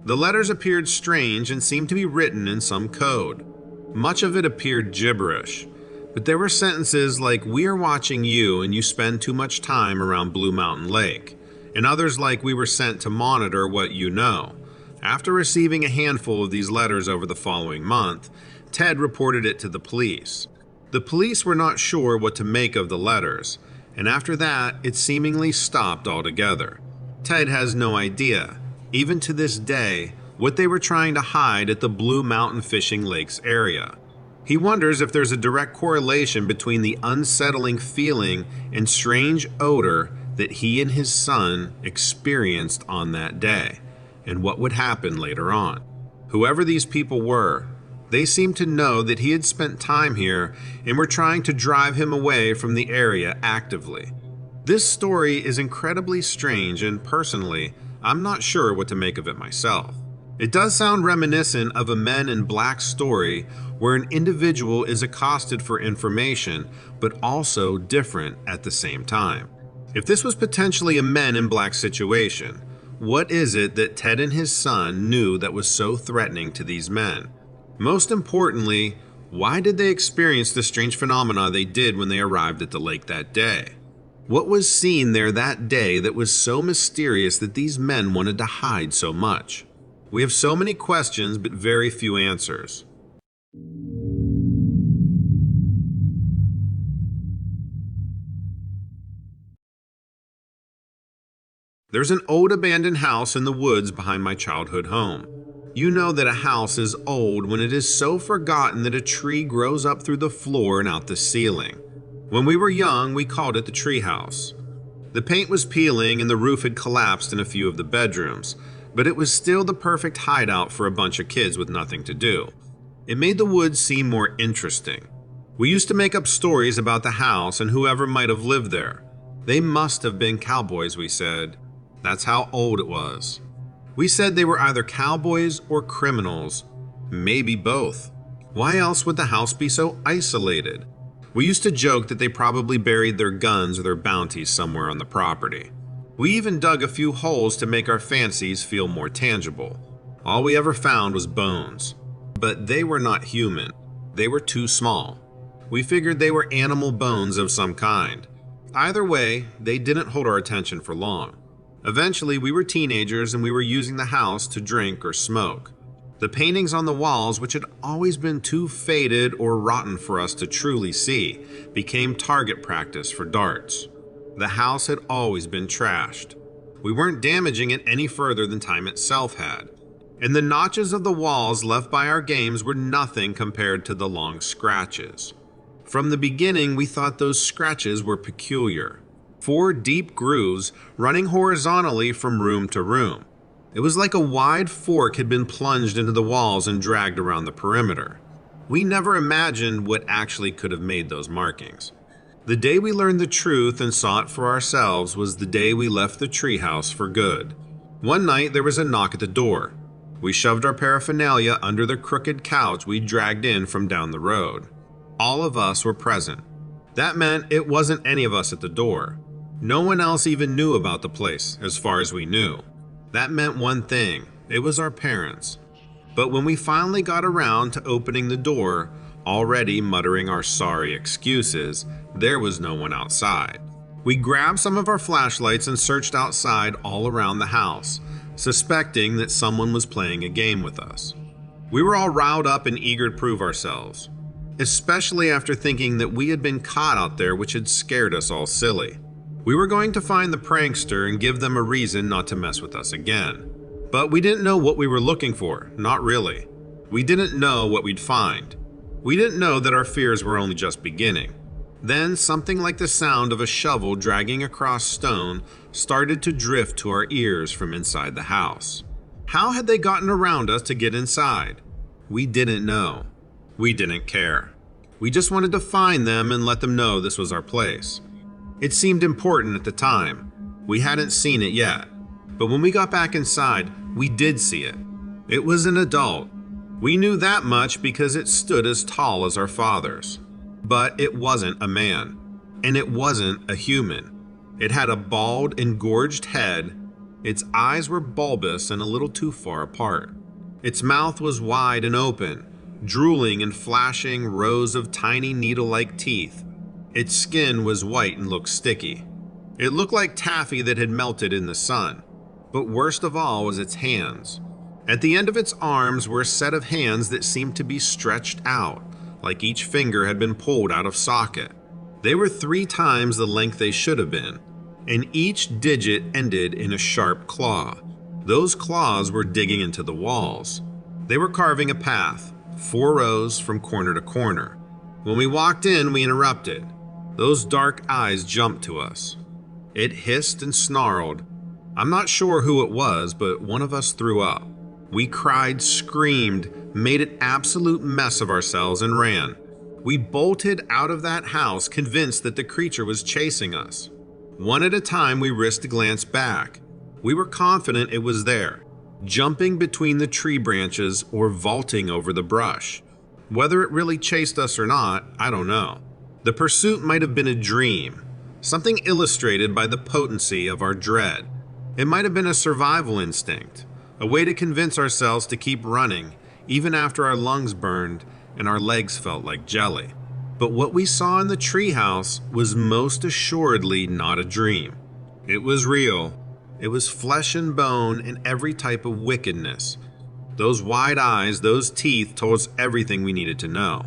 The letters appeared strange and seemed to be written in some code. Much of it appeared gibberish, but there were sentences like, "We are watching you and you spend too much time around Blue Mountain Lake," and others like, "We were sent to monitor what you know." After receiving a handful of these letters over the following month, Ted reported it to the police. The police were not sure what to make of the letters, and after that, it seemingly stopped altogether. Ted has no idea, even to this day, what they were trying to hide at the Blue Mountain Fishing Lakes area. He wonders if there's a direct correlation between the unsettling feeling and strange odor that he and his son experienced on that day, and what would happen later on. Whoever these people were, they seemed to know that he had spent time here and were trying to drive him away from the area actively. This story is incredibly strange, and personally, I'm not sure what to make of it myself. It does sound reminiscent of a Men in Black story where an individual is accosted for information, but also different at the same time. If this was potentially a Men in Black situation, what is it that Ted and his son knew that was so threatening to these men? Most importantly, why did they experience the strange phenomena they did when they arrived at the lake that day? What was seen there that day that was so mysterious that these men wanted to hide so much? We have so many questions, but very few answers. There's an old abandoned house in the woods behind my childhood home. You know that a house is old when it is so forgotten that a tree grows up through the floor and out the ceiling. When we were young, we called it the tree house. The paint was peeling and the roof had collapsed in a few of the bedrooms, but it was still the perfect hideout for a bunch of kids with nothing to do. It made the woods seem more interesting. We used to make up stories about the house and whoever might have lived there. They must have been cowboys, we said. That's how old it was. We said they were either cowboys or criminals, maybe both. Why else would the house be so isolated? We used to joke that they probably buried their guns or their bounties somewhere on the property. We even dug a few holes to make our fancies feel more tangible. All we ever found was bones. But they were not human. They were too small. We figured they were animal bones of some kind. Either way, they didn't hold our attention for long. Eventually, we were teenagers and we were using the house to drink or smoke. The paintings on the walls, which had always been too faded or rotten for us to truly see, became target practice for darts. The house had always been trashed. We weren't damaging it any further than time itself had. And the notches of the walls left by our games were nothing compared to the long scratches. From the beginning, we thought those scratches were peculiar. 4 deep grooves running horizontally from room to room. It was like a wide fork had been plunged into the walls and dragged around the perimeter. We never imagined what actually could have made those markings. The day we learned the truth and saw it for ourselves was the day we left the treehouse for good. One night there was a knock at the door. We shoved our paraphernalia under the crooked couch we dragged in from down the road. All of us were present. That meant it wasn't any of us at the door. No one else even knew about the place, as far as we knew. That meant one thing, it was our parents. But when we finally got around to opening the door, already muttering our sorry excuses, there was no one outside. We grabbed some of our flashlights and searched outside all around the house, suspecting that someone was playing a game with us. We were all riled up and eager to prove ourselves, especially after thinking that we had been caught out there, which had scared us all silly. We were going to find the prankster and give them a reason not to mess with us again. But we didn't know what we were looking for, not really. We didn't know what we'd find. We didn't know that our fears were only just beginning. Then something like the sound of a shovel dragging across stone started to drift to our ears from inside the house. How had they gotten around us to get inside? We didn't know. We didn't care. We just wanted to find them and let them know this was our place. It seemed important at the time. We hadn't seen it yet. But when we got back inside, we did see it. It was an adult. We knew that much because it stood as tall as our fathers. But it wasn't a man. And it wasn't a human. It had a bald, engorged head. Its eyes were bulbous and a little too far apart. Its mouth was wide and open, drooling and flashing rows of tiny needle-like teeth. Its skin was white and looked sticky. It looked like taffy that had melted in the sun. But worst of all was its hands. At the end of its arms were a set of hands that seemed to be stretched out, like each finger had been pulled out of socket. They were 3 times the length they should have been, and each digit ended in a sharp claw. Those claws were digging into the walls. They were carving a path, 4 rows from corner to corner. When we walked in, we interrupted. Those dark eyes jumped to us. It hissed and snarled. I'm not sure who it was, but one of us threw up. We cried, screamed, made an absolute mess of ourselves, and ran. We bolted out of that house, convinced that the creature was chasing us. One at a time, we risked a glance back. We were confident it was there, jumping between the tree branches or vaulting over the brush. Whether it really chased us or not, I don't know. The pursuit might have been a dream, something illustrated by the potency of our dread. It might have been a survival instinct, a way to convince ourselves to keep running, even after our lungs burned and our legs felt like jelly. But what we saw in the treehouse was most assuredly not a dream. It was real. It was flesh and bone and every type of wickedness. Those wide eyes, those teeth told us everything we needed to know.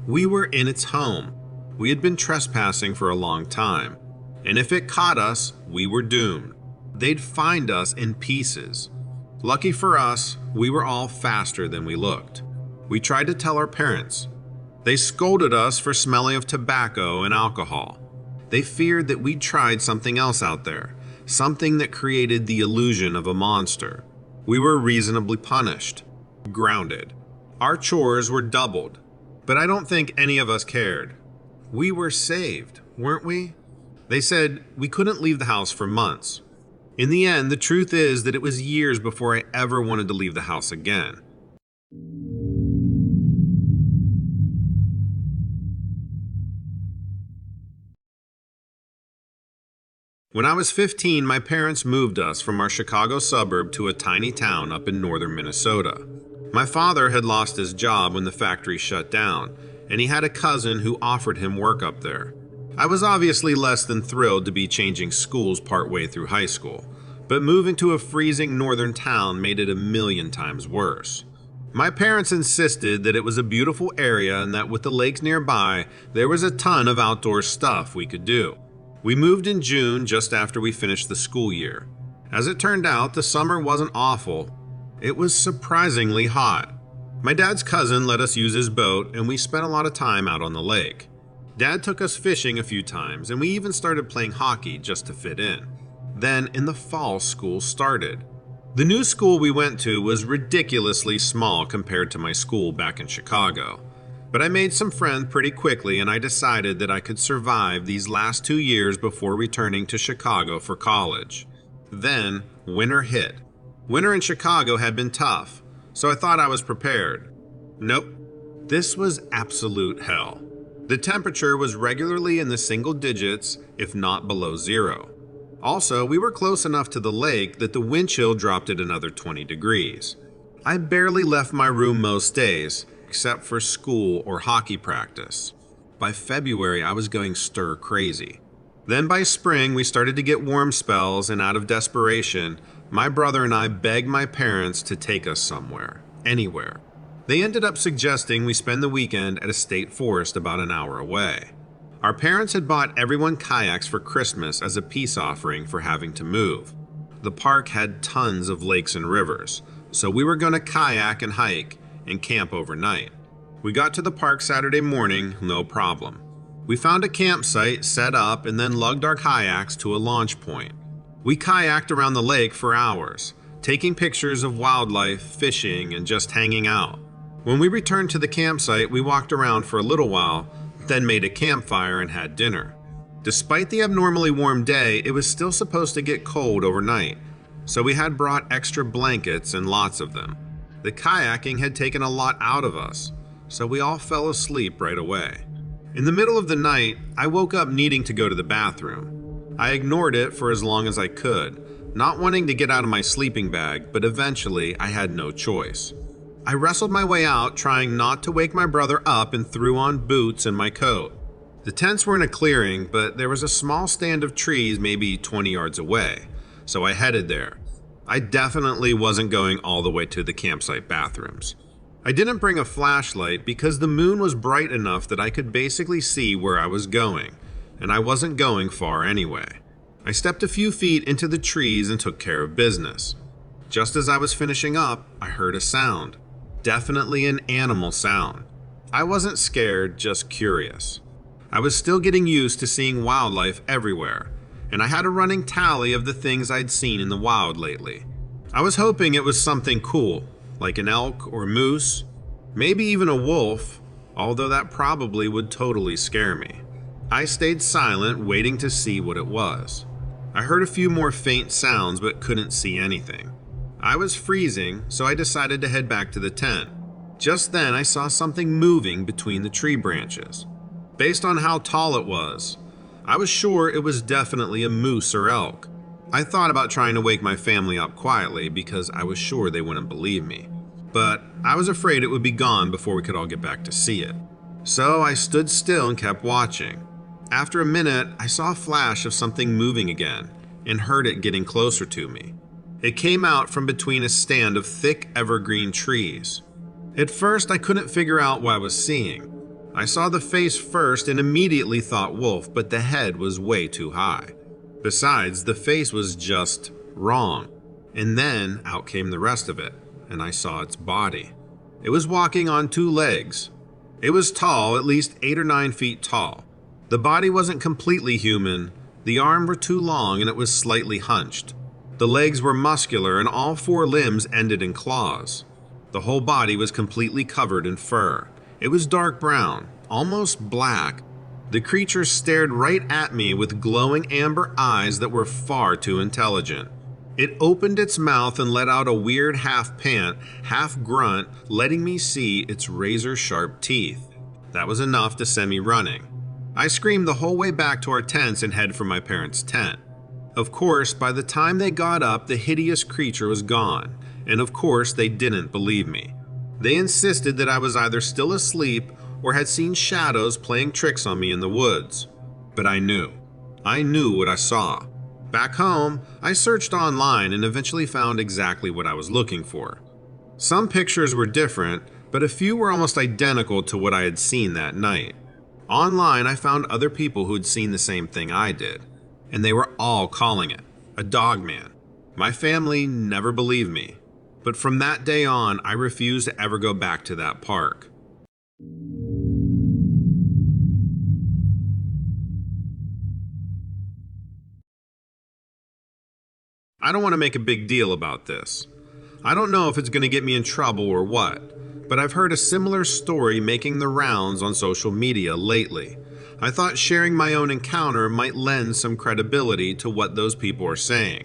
We were in its home. We had been trespassing for a long time. And if it caught us, we were doomed. They'd find us in pieces. Lucky for us, we were all faster than we looked. We tried to tell our parents. They scolded us for smelling of tobacco and alcohol. They feared that we'd tried something else out there, something that created the illusion of a monster. We were reasonably punished, grounded. Our chores were doubled, but I don't think any of us cared. We were saved, weren't we? They said we couldn't leave the house for months. In the end, the truth is that it was years before I ever wanted to leave the house again. When I was 15, my parents moved us from our Chicago suburb to a tiny town up in northern Minnesota. My father had lost his job when the factory shut down, and he had a cousin who offered him work up there. I was obviously less than thrilled to be changing schools partway through high school, but moving to a freezing northern town made it a million times worse. My parents insisted that it was a beautiful area and that with the lakes nearby, there was a ton of outdoor stuff we could do. We moved in June just after we finished the school year. As it turned out, the summer wasn't awful. It was surprisingly hot. My dad's cousin let us use his boat, and we spent a lot of time out on the lake. Dad took us fishing a few times, and we even started playing hockey just to fit in. Then, in the fall, school started. The new school we went to was ridiculously small compared to my school back in Chicago. But I made some friends pretty quickly, and I decided that I could survive these last 2 years before returning to Chicago for college. Then, winter hit. Winter in Chicago had been tough, so I thought I was prepared. Nope. This was absolute hell. The temperature was regularly in the single digits, if not below zero. Also, we were close enough to the lake that the wind chill dropped at another 20 degrees. I barely left my room most days, except for school or hockey practice. By February, I was going stir crazy. Then by spring, we started to get warm spells, and out of desperation, my brother and I begged my parents to take us somewhere, anywhere. They ended up suggesting we spend the weekend at a state forest about an hour away. Our parents had bought everyone kayaks for Christmas as a peace offering for having to move. The park had tons of lakes and rivers, so we were going to kayak and hike and camp overnight. We got to the park Saturday morning, no problem. We found a campsite, set up, and then lugged our kayaks to a launch point. We kayaked around the lake for hours, taking pictures of wildlife, fishing, and just hanging out. When we returned to the campsite, we walked around for a little while, then made a campfire and had dinner. Despite the abnormally warm day, it was still supposed to get cold overnight, so we had brought extra blankets and lots of them. The kayaking had taken a lot out of us, so we all fell asleep right away. In the middle of the night, I woke up needing to go to the bathroom. I ignored it for as long as I could, not wanting to get out of my sleeping bag, but eventually I had no choice. I wrestled my way out, trying not to wake my brother up, and threw on boots and my coat. The tents were in a clearing, but there was a small stand of trees maybe 20 yards away, so I headed there. I definitely wasn't going all the way to the campsite bathrooms. I didn't bring a flashlight because the moon was bright enough that I could basically see where I was going, and I wasn't going far anyway. I stepped a few feet into the trees and took care of business. Just as I was finishing up, I heard a sound. Definitely an animal sound. I wasn't scared, just curious. I was still getting used to seeing wildlife everywhere, and I had a running tally of the things I'd seen in the wild lately. I was hoping it was something cool, like an elk or moose, maybe even a wolf, although that probably would totally scare me. I stayed silent, waiting to see what it was. I heard a few more faint sounds but couldn't see anything. I was freezing, so I decided to head back to the tent. Just then I saw something moving between the tree branches. Based on how tall it was, I was sure it was definitely a moose or elk. I thought about trying to wake my family up quietly because I was sure they wouldn't believe me. But I was afraid it would be gone before we could all get back to see it. So I stood still and kept watching. After a minute, I saw a flash of something moving again and heard it getting closer to me. It came out from between a stand of thick evergreen trees. At first, I couldn't figure out what I was seeing. I saw the face first and immediately thought wolf, but the head was way too high. Besides, the face was just wrong. And then out came the rest of it, and I saw its body. It was walking on two legs. It was tall, at least 8 or 9 feet tall. The body wasn't completely human. The arms were too long and it was slightly hunched. The legs were muscular and all 4 limbs ended in claws. The whole body was completely covered in fur. It was dark brown, almost black. The creature stared right at me with glowing amber eyes that were far too intelligent. It opened its mouth and let out a weird half pant, half grunt, letting me see its razor-sharp teeth. That was enough to send me running. I screamed the whole way back to our tents and headed for my parents' tent. Of course, by the time they got up, the hideous creature was gone, and of course they didn't believe me. They insisted that I was either still asleep or had seen shadows playing tricks on me in the woods. But I knew. I knew what I saw. Back home, I searched online and eventually found exactly what I was looking for. Some pictures were different, but a few were almost identical to what I had seen that night. Online, I found other people who had seen the same thing I did, and they were all calling it a dogman. My family never believed me, but from that day on, I refused to ever go back to that park. I don't want to make a big deal about this. I don't know if it's going to get me in trouble or what, but I've heard a similar story making the rounds on social media lately. I thought sharing my own encounter might lend some credibility to what those people are saying.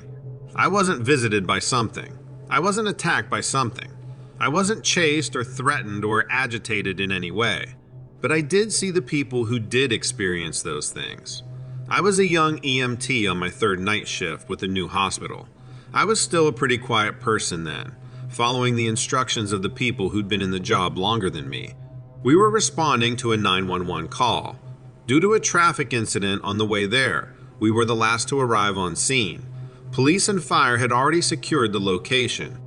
I wasn't visited by something. I wasn't attacked by something. I wasn't chased or threatened or agitated in any way. But I did see the people who did experience those things. I was a young EMT on my 3rd night shift with a new hospital. I was still a pretty quiet person then, following the instructions of the people who'd been in the job longer than me. We were responding to a 911 call. Due to a traffic incident on the way there, we were the last to arrive on scene. Police and fire had already secured the location.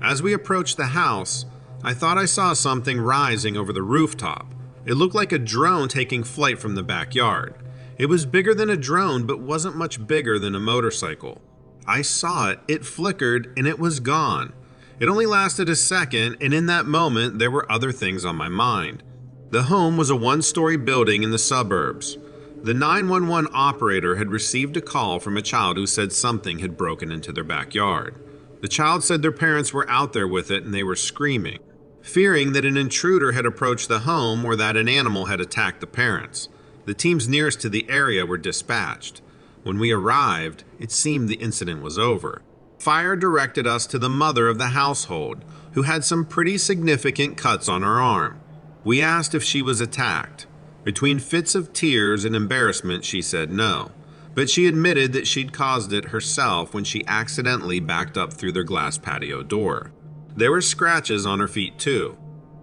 As we approached the house, I thought I saw something rising over the rooftop. It looked like a drone taking flight from the backyard. It was bigger than a drone, but wasn't much bigger than a motorcycle. I saw it, it flickered, and it was gone. It only lasted a second, and in that moment, there were other things on my mind. The home was a 1-story building in the suburbs. The 911 operator had received a call from a child who said something had broken into their backyard. The child said their parents were out there with it and they were screaming, fearing that an intruder had approached the home or that an animal had attacked the parents. The teams nearest to the area were dispatched. When we arrived, it seemed the incident was over. Fire directed us to the mother of the household, who had some pretty significant cuts on her arm. We asked if she was attacked. Between fits of tears and embarrassment, she said no, but she admitted that she'd caused it herself when she accidentally backed up through their glass patio door. There were scratches on her feet too.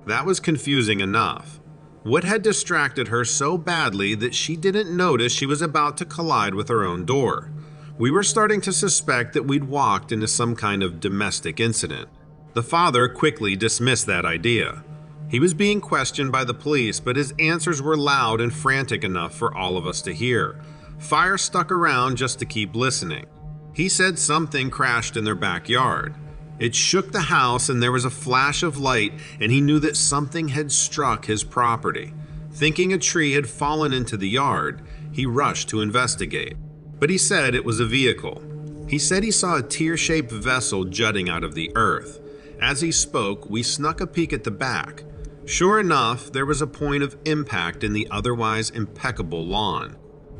That was confusing enough. What had distracted her so badly that she didn't notice she was about to collide with her own door? We were starting to suspect that we'd walked into some kind of domestic incident. The father quickly dismissed that idea. He was being questioned by the police, but his answers were loud and frantic enough for all of us to hear. Fire stuck around just to keep listening. He said something crashed in their backyard. It shook the house and there was a flash of light, and he knew that something had struck his property. Thinking a tree had fallen into the yard, he rushed to investigate. but he said it was a vehicle. He said he saw a tear-shaped vessel jutting out of the earth. As he spoke, we snuck a peek at the back. Sure enough, there was a point of impact in the otherwise impeccable lawn.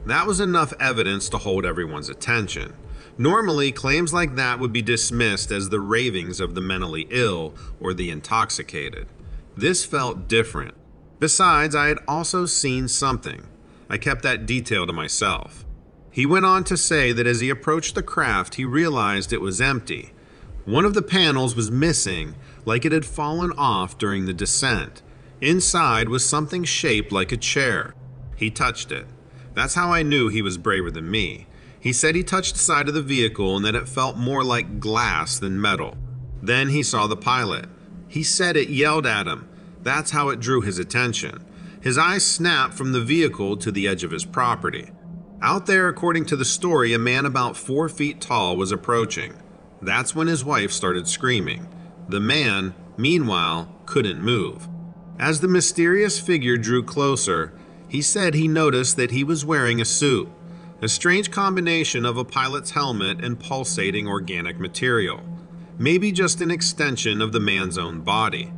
That was enough evidence to hold everyone's attention. Normally, claims like that would be dismissed as the ravings of the mentally ill or the intoxicated. This felt different. Besides, I had also seen something. I kept that detail to myself. He went on to say that as he approached the craft, he realized it was empty. One of the panels was missing, like it had fallen off during the descent. Inside was something shaped like a chair. He touched it. That's how I knew he was braver than me. He said he touched the side of the vehicle and that it felt more like glass than metal. Then he saw the pilot. He said it yelled at him. That's how it drew his attention. His eyes snapped from the vehicle to the edge of his property. Out there, according to the story, a man about 4 feet tall was approaching. That's when his wife started screaming. The man, meanwhile, couldn't move. As the mysterious figure drew closer, he said he noticed that he was wearing a suit, a strange combination of a pilot's helmet and pulsating organic material, maybe just an extension of the man's own body.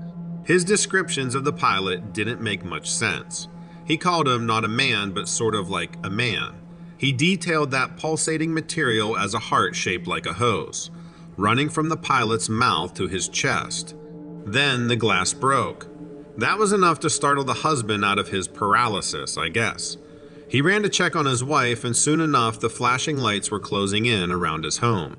His descriptions of the pilot didn't make much sense. He called him not a man, but sort of like a man. He detailed that pulsating material as a heart shaped like a hose, running from the pilot's mouth to his chest. Then the glass broke. That was enough to startle the husband out of his paralysis, I guess. He ran to check on his wife, and soon enough the flashing lights were closing in around his home.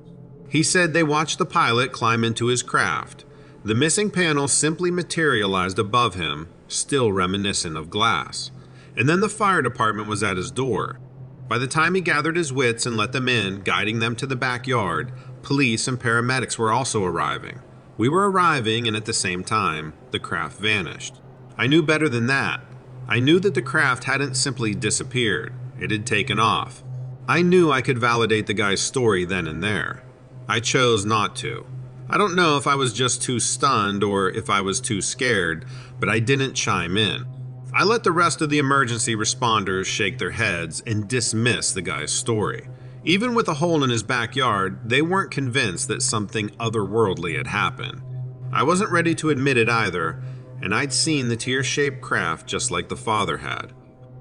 He said they watched the pilot climb into his craft. The missing panel simply materialized above him, still reminiscent of glass. And then the fire department was at his door. By the time he gathered his wits and let them in, guiding them to the backyard, police and paramedics were also arriving. We were arriving, and at the same time, the craft vanished. I knew better than that. I knew that the craft hadn't simply disappeared. It had taken off. I knew I could validate the guy's story then and there. I chose not to. I don't know if I was just too stunned or if I was too scared, but I didn't chime in. I let the rest of the emergency responders shake their heads and dismiss the guy's story. Even with a hole in his backyard, they weren't convinced that something otherworldly had happened. I wasn't ready to admit it either, and I'd seen the tear-shaped craft just like the father had.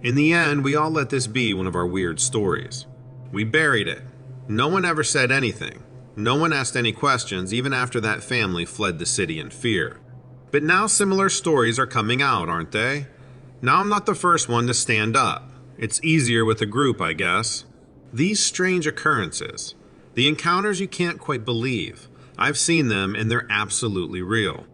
In the end, we all let this be one of our weird stories. We buried it. No one ever said anything. No one asked any questions, even after that family fled the city in fear. But now similar stories are coming out, aren't they? Now I'm not the first one to stand up. It's easier with a group, I guess. These strange occurrences, the encounters you can't quite believe, I've seen them and they're absolutely real.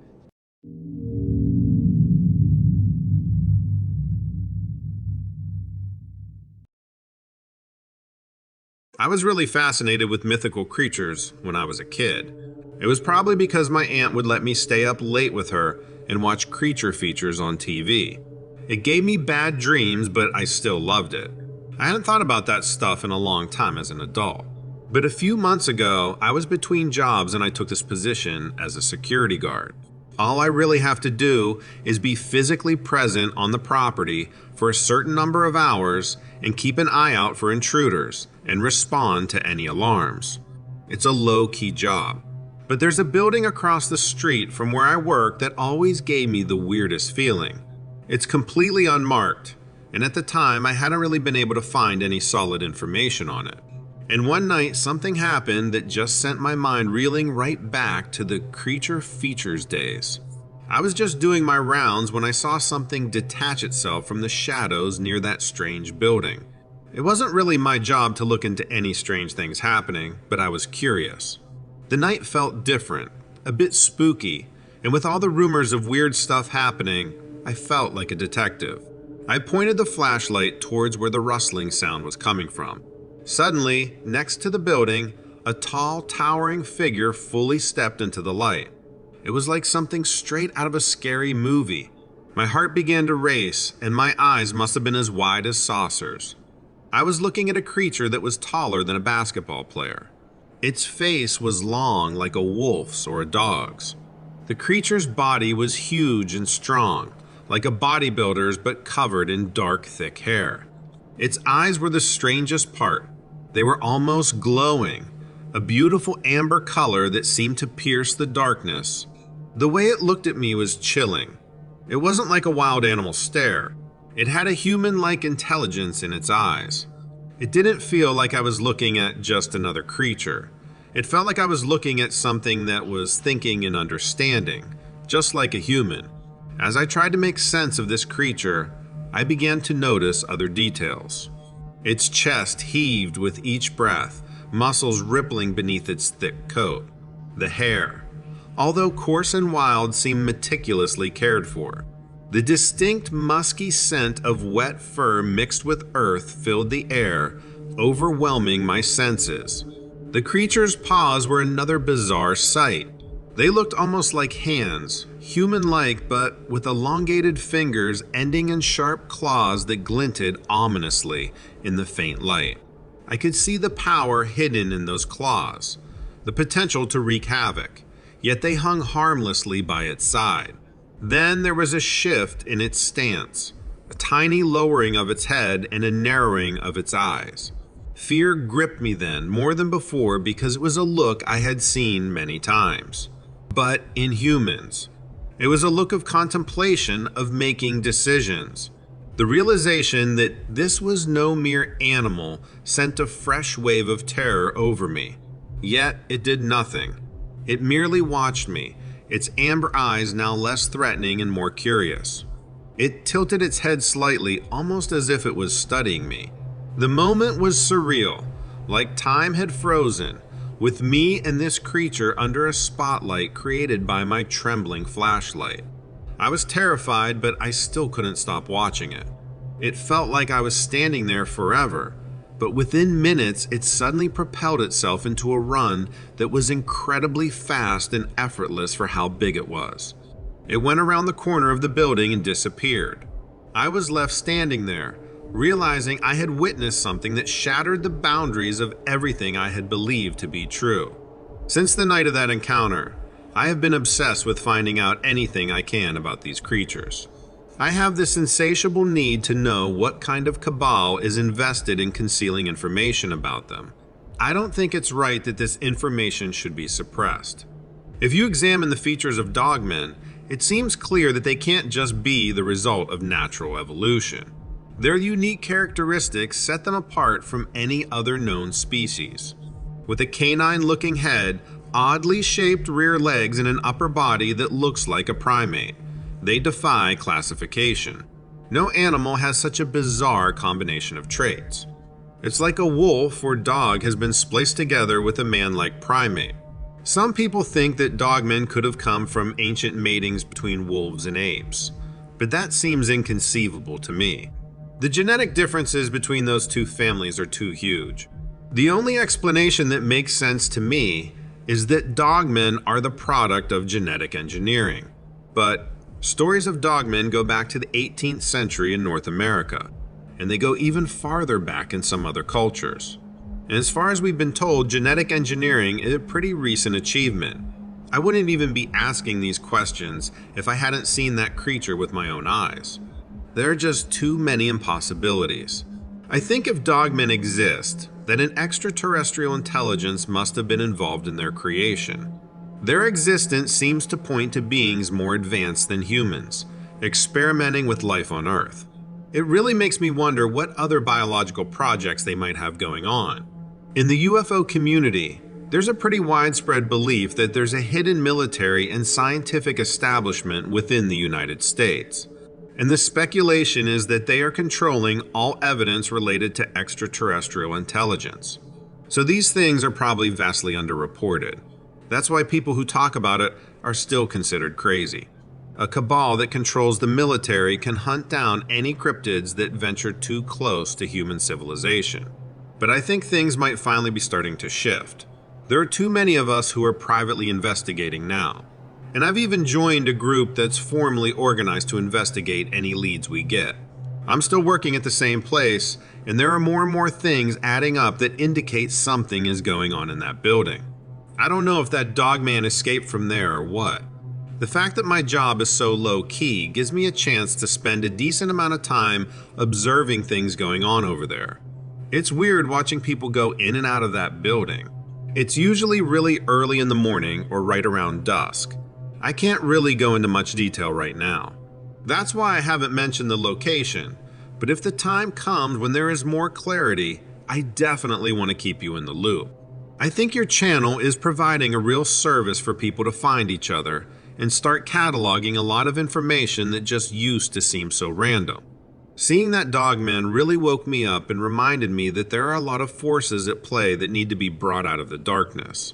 I was really fascinated with mythical creatures when I was a kid. It was probably because my aunt would let me stay up late with her and watch creature features on TV. It gave me bad dreams, but I still loved it. I hadn't thought about that stuff in a long time as an adult. But a few months ago, I was between jobs and I took this position as a security guard. All I really have to do is be physically present on the property for a certain number of hours and keep an eye out for intruders and respond to any alarms. It's a low-key job. But there's a building across the street from where I work that always gave me the weirdest feeling. It's completely unmarked, and at the time I hadn't really been able to find any solid information on it. And one night something happened that just sent my mind reeling right back to the creature features days. I was just doing my rounds when I saw something detach itself from the shadows near that strange building. It wasn't really my job to look into any strange things happening, but I was curious. The night felt different, a bit spooky, and with all the rumors of weird stuff happening, I felt like a detective. I pointed the flashlight towards where the rustling sound was coming from. Suddenly, next to the building, a tall, towering figure fully stepped into the light. It was like something straight out of a scary movie. My heart began to race, and my eyes must have been as wide as saucers. I was looking at a creature that was taller than a basketball player. Its face was long like a wolf's or a dog's. The creature's body was huge and strong, like a bodybuilder's but covered in dark, thick hair. Its eyes were the strangest part. They were almost glowing, a beautiful amber color that seemed to pierce the darkness. The way it looked at me was chilling. It wasn't like a wild animal stare. It had a human-like intelligence in its eyes. It didn't feel like I was looking at just another creature. It felt like I was looking at something that was thinking and understanding, just like a human. As I tried to make sense of this creature, I began to notice other details. Its chest heaved with each breath, muscles rippling beneath its thick coat. The hair, although coarse and wild, seemed meticulously cared for. The distinct musky scent of wet fur mixed with earth filled the air, overwhelming my senses. The creature's paws were another bizarre sight. They looked almost like hands, human-like but with elongated fingers ending in sharp claws that glinted ominously in the faint light. I could see the power hidden in those claws, the potential to wreak havoc, yet they hung harmlessly by its side. Then there was a shift in its stance, a tiny lowering of its head and a narrowing of its eyes. Fear gripped me then more than before because it was a look I had seen many times, but in humans. It was a look of contemplation, of making decisions. The realization that this was no mere animal sent a fresh wave of terror over me. Yet it did nothing. It merely watched me, its amber eyes now less threatening and more curious. It tilted its head slightly, almost as if it was studying me. The moment was surreal, like time had frozen, with me and this creature under a spotlight created by my trembling flashlight. I was terrified, but I still couldn't stop watching it. It felt like I was standing there forever, but within minutes it suddenly propelled itself into a run that was incredibly fast and effortless for how big it was. It went around the corner of the building and disappeared. I was left standing there, realizing I had witnessed something that shattered the boundaries of everything I had believed to be true. Since the night of that encounter, I have been obsessed with finding out anything I can about these creatures. I have this insatiable need to know what kind of cabal is invested in concealing information about them. I don't think it's right that this information should be suppressed. If you examine the features of dogmen, it seems clear that they can't just be the result of natural evolution. Their unique characteristics set them apart from any other known species. With a canine-looking head, oddly shaped rear legs, and an upper body that looks like a primate, they defy classification. No animal has such a bizarre combination of traits. It's like a wolf or dog has been spliced together with a man-like primate. Some people think that dogmen could have come from ancient matings between wolves and apes, but that seems inconceivable to me. The genetic differences between those two families are too huge. The only explanation that makes sense to me is that dogmen are the product of genetic engineering. But stories of dogmen go back to the 18th century in North America, and they go even farther back in some other cultures. And as far as we've been told, genetic engineering is a pretty recent achievement. I wouldn't even be asking these questions if I hadn't seen that creature with my own eyes. There are just too many impossibilities. I think if dogmen exist, then an extraterrestrial intelligence must have been involved in their creation. Their existence seems to point to beings more advanced than humans, experimenting with life on Earth. It really makes me wonder what other biological projects they might have going on. In the UFO community, there's a pretty widespread belief that there's a hidden military and scientific establishment within the United States. And the speculation is that they are controlling all evidence related to extraterrestrial intelligence. So these things are probably vastly underreported. That's why people who talk about it are still considered crazy. A cabal that controls the military can hunt down any cryptids that venture too close to human civilization. But I think things might finally be starting to shift. There are too many of us who are privately investigating now. And I've even joined a group that's formally organized to investigate any leads we get. I'm still working at the same place, and there are more and more things adding up that indicate something is going on in that building. I don't know if that dogman escaped from there or what. The fact that my job is so low-key gives me a chance to spend a decent amount of time observing things going on over there. It's weird watching people go in and out of that building. It's usually really early in the morning or right around dusk. I can't really go into much detail right now. That's why I haven't mentioned the location, but if the time comes when there is more clarity, I definitely want to keep you in the loop. I think your channel is providing a real service for people to find each other and start cataloging a lot of information that just used to seem so random. Seeing that dogman really woke me up and reminded me that there are a lot of forces at play that need to be brought out of the darkness.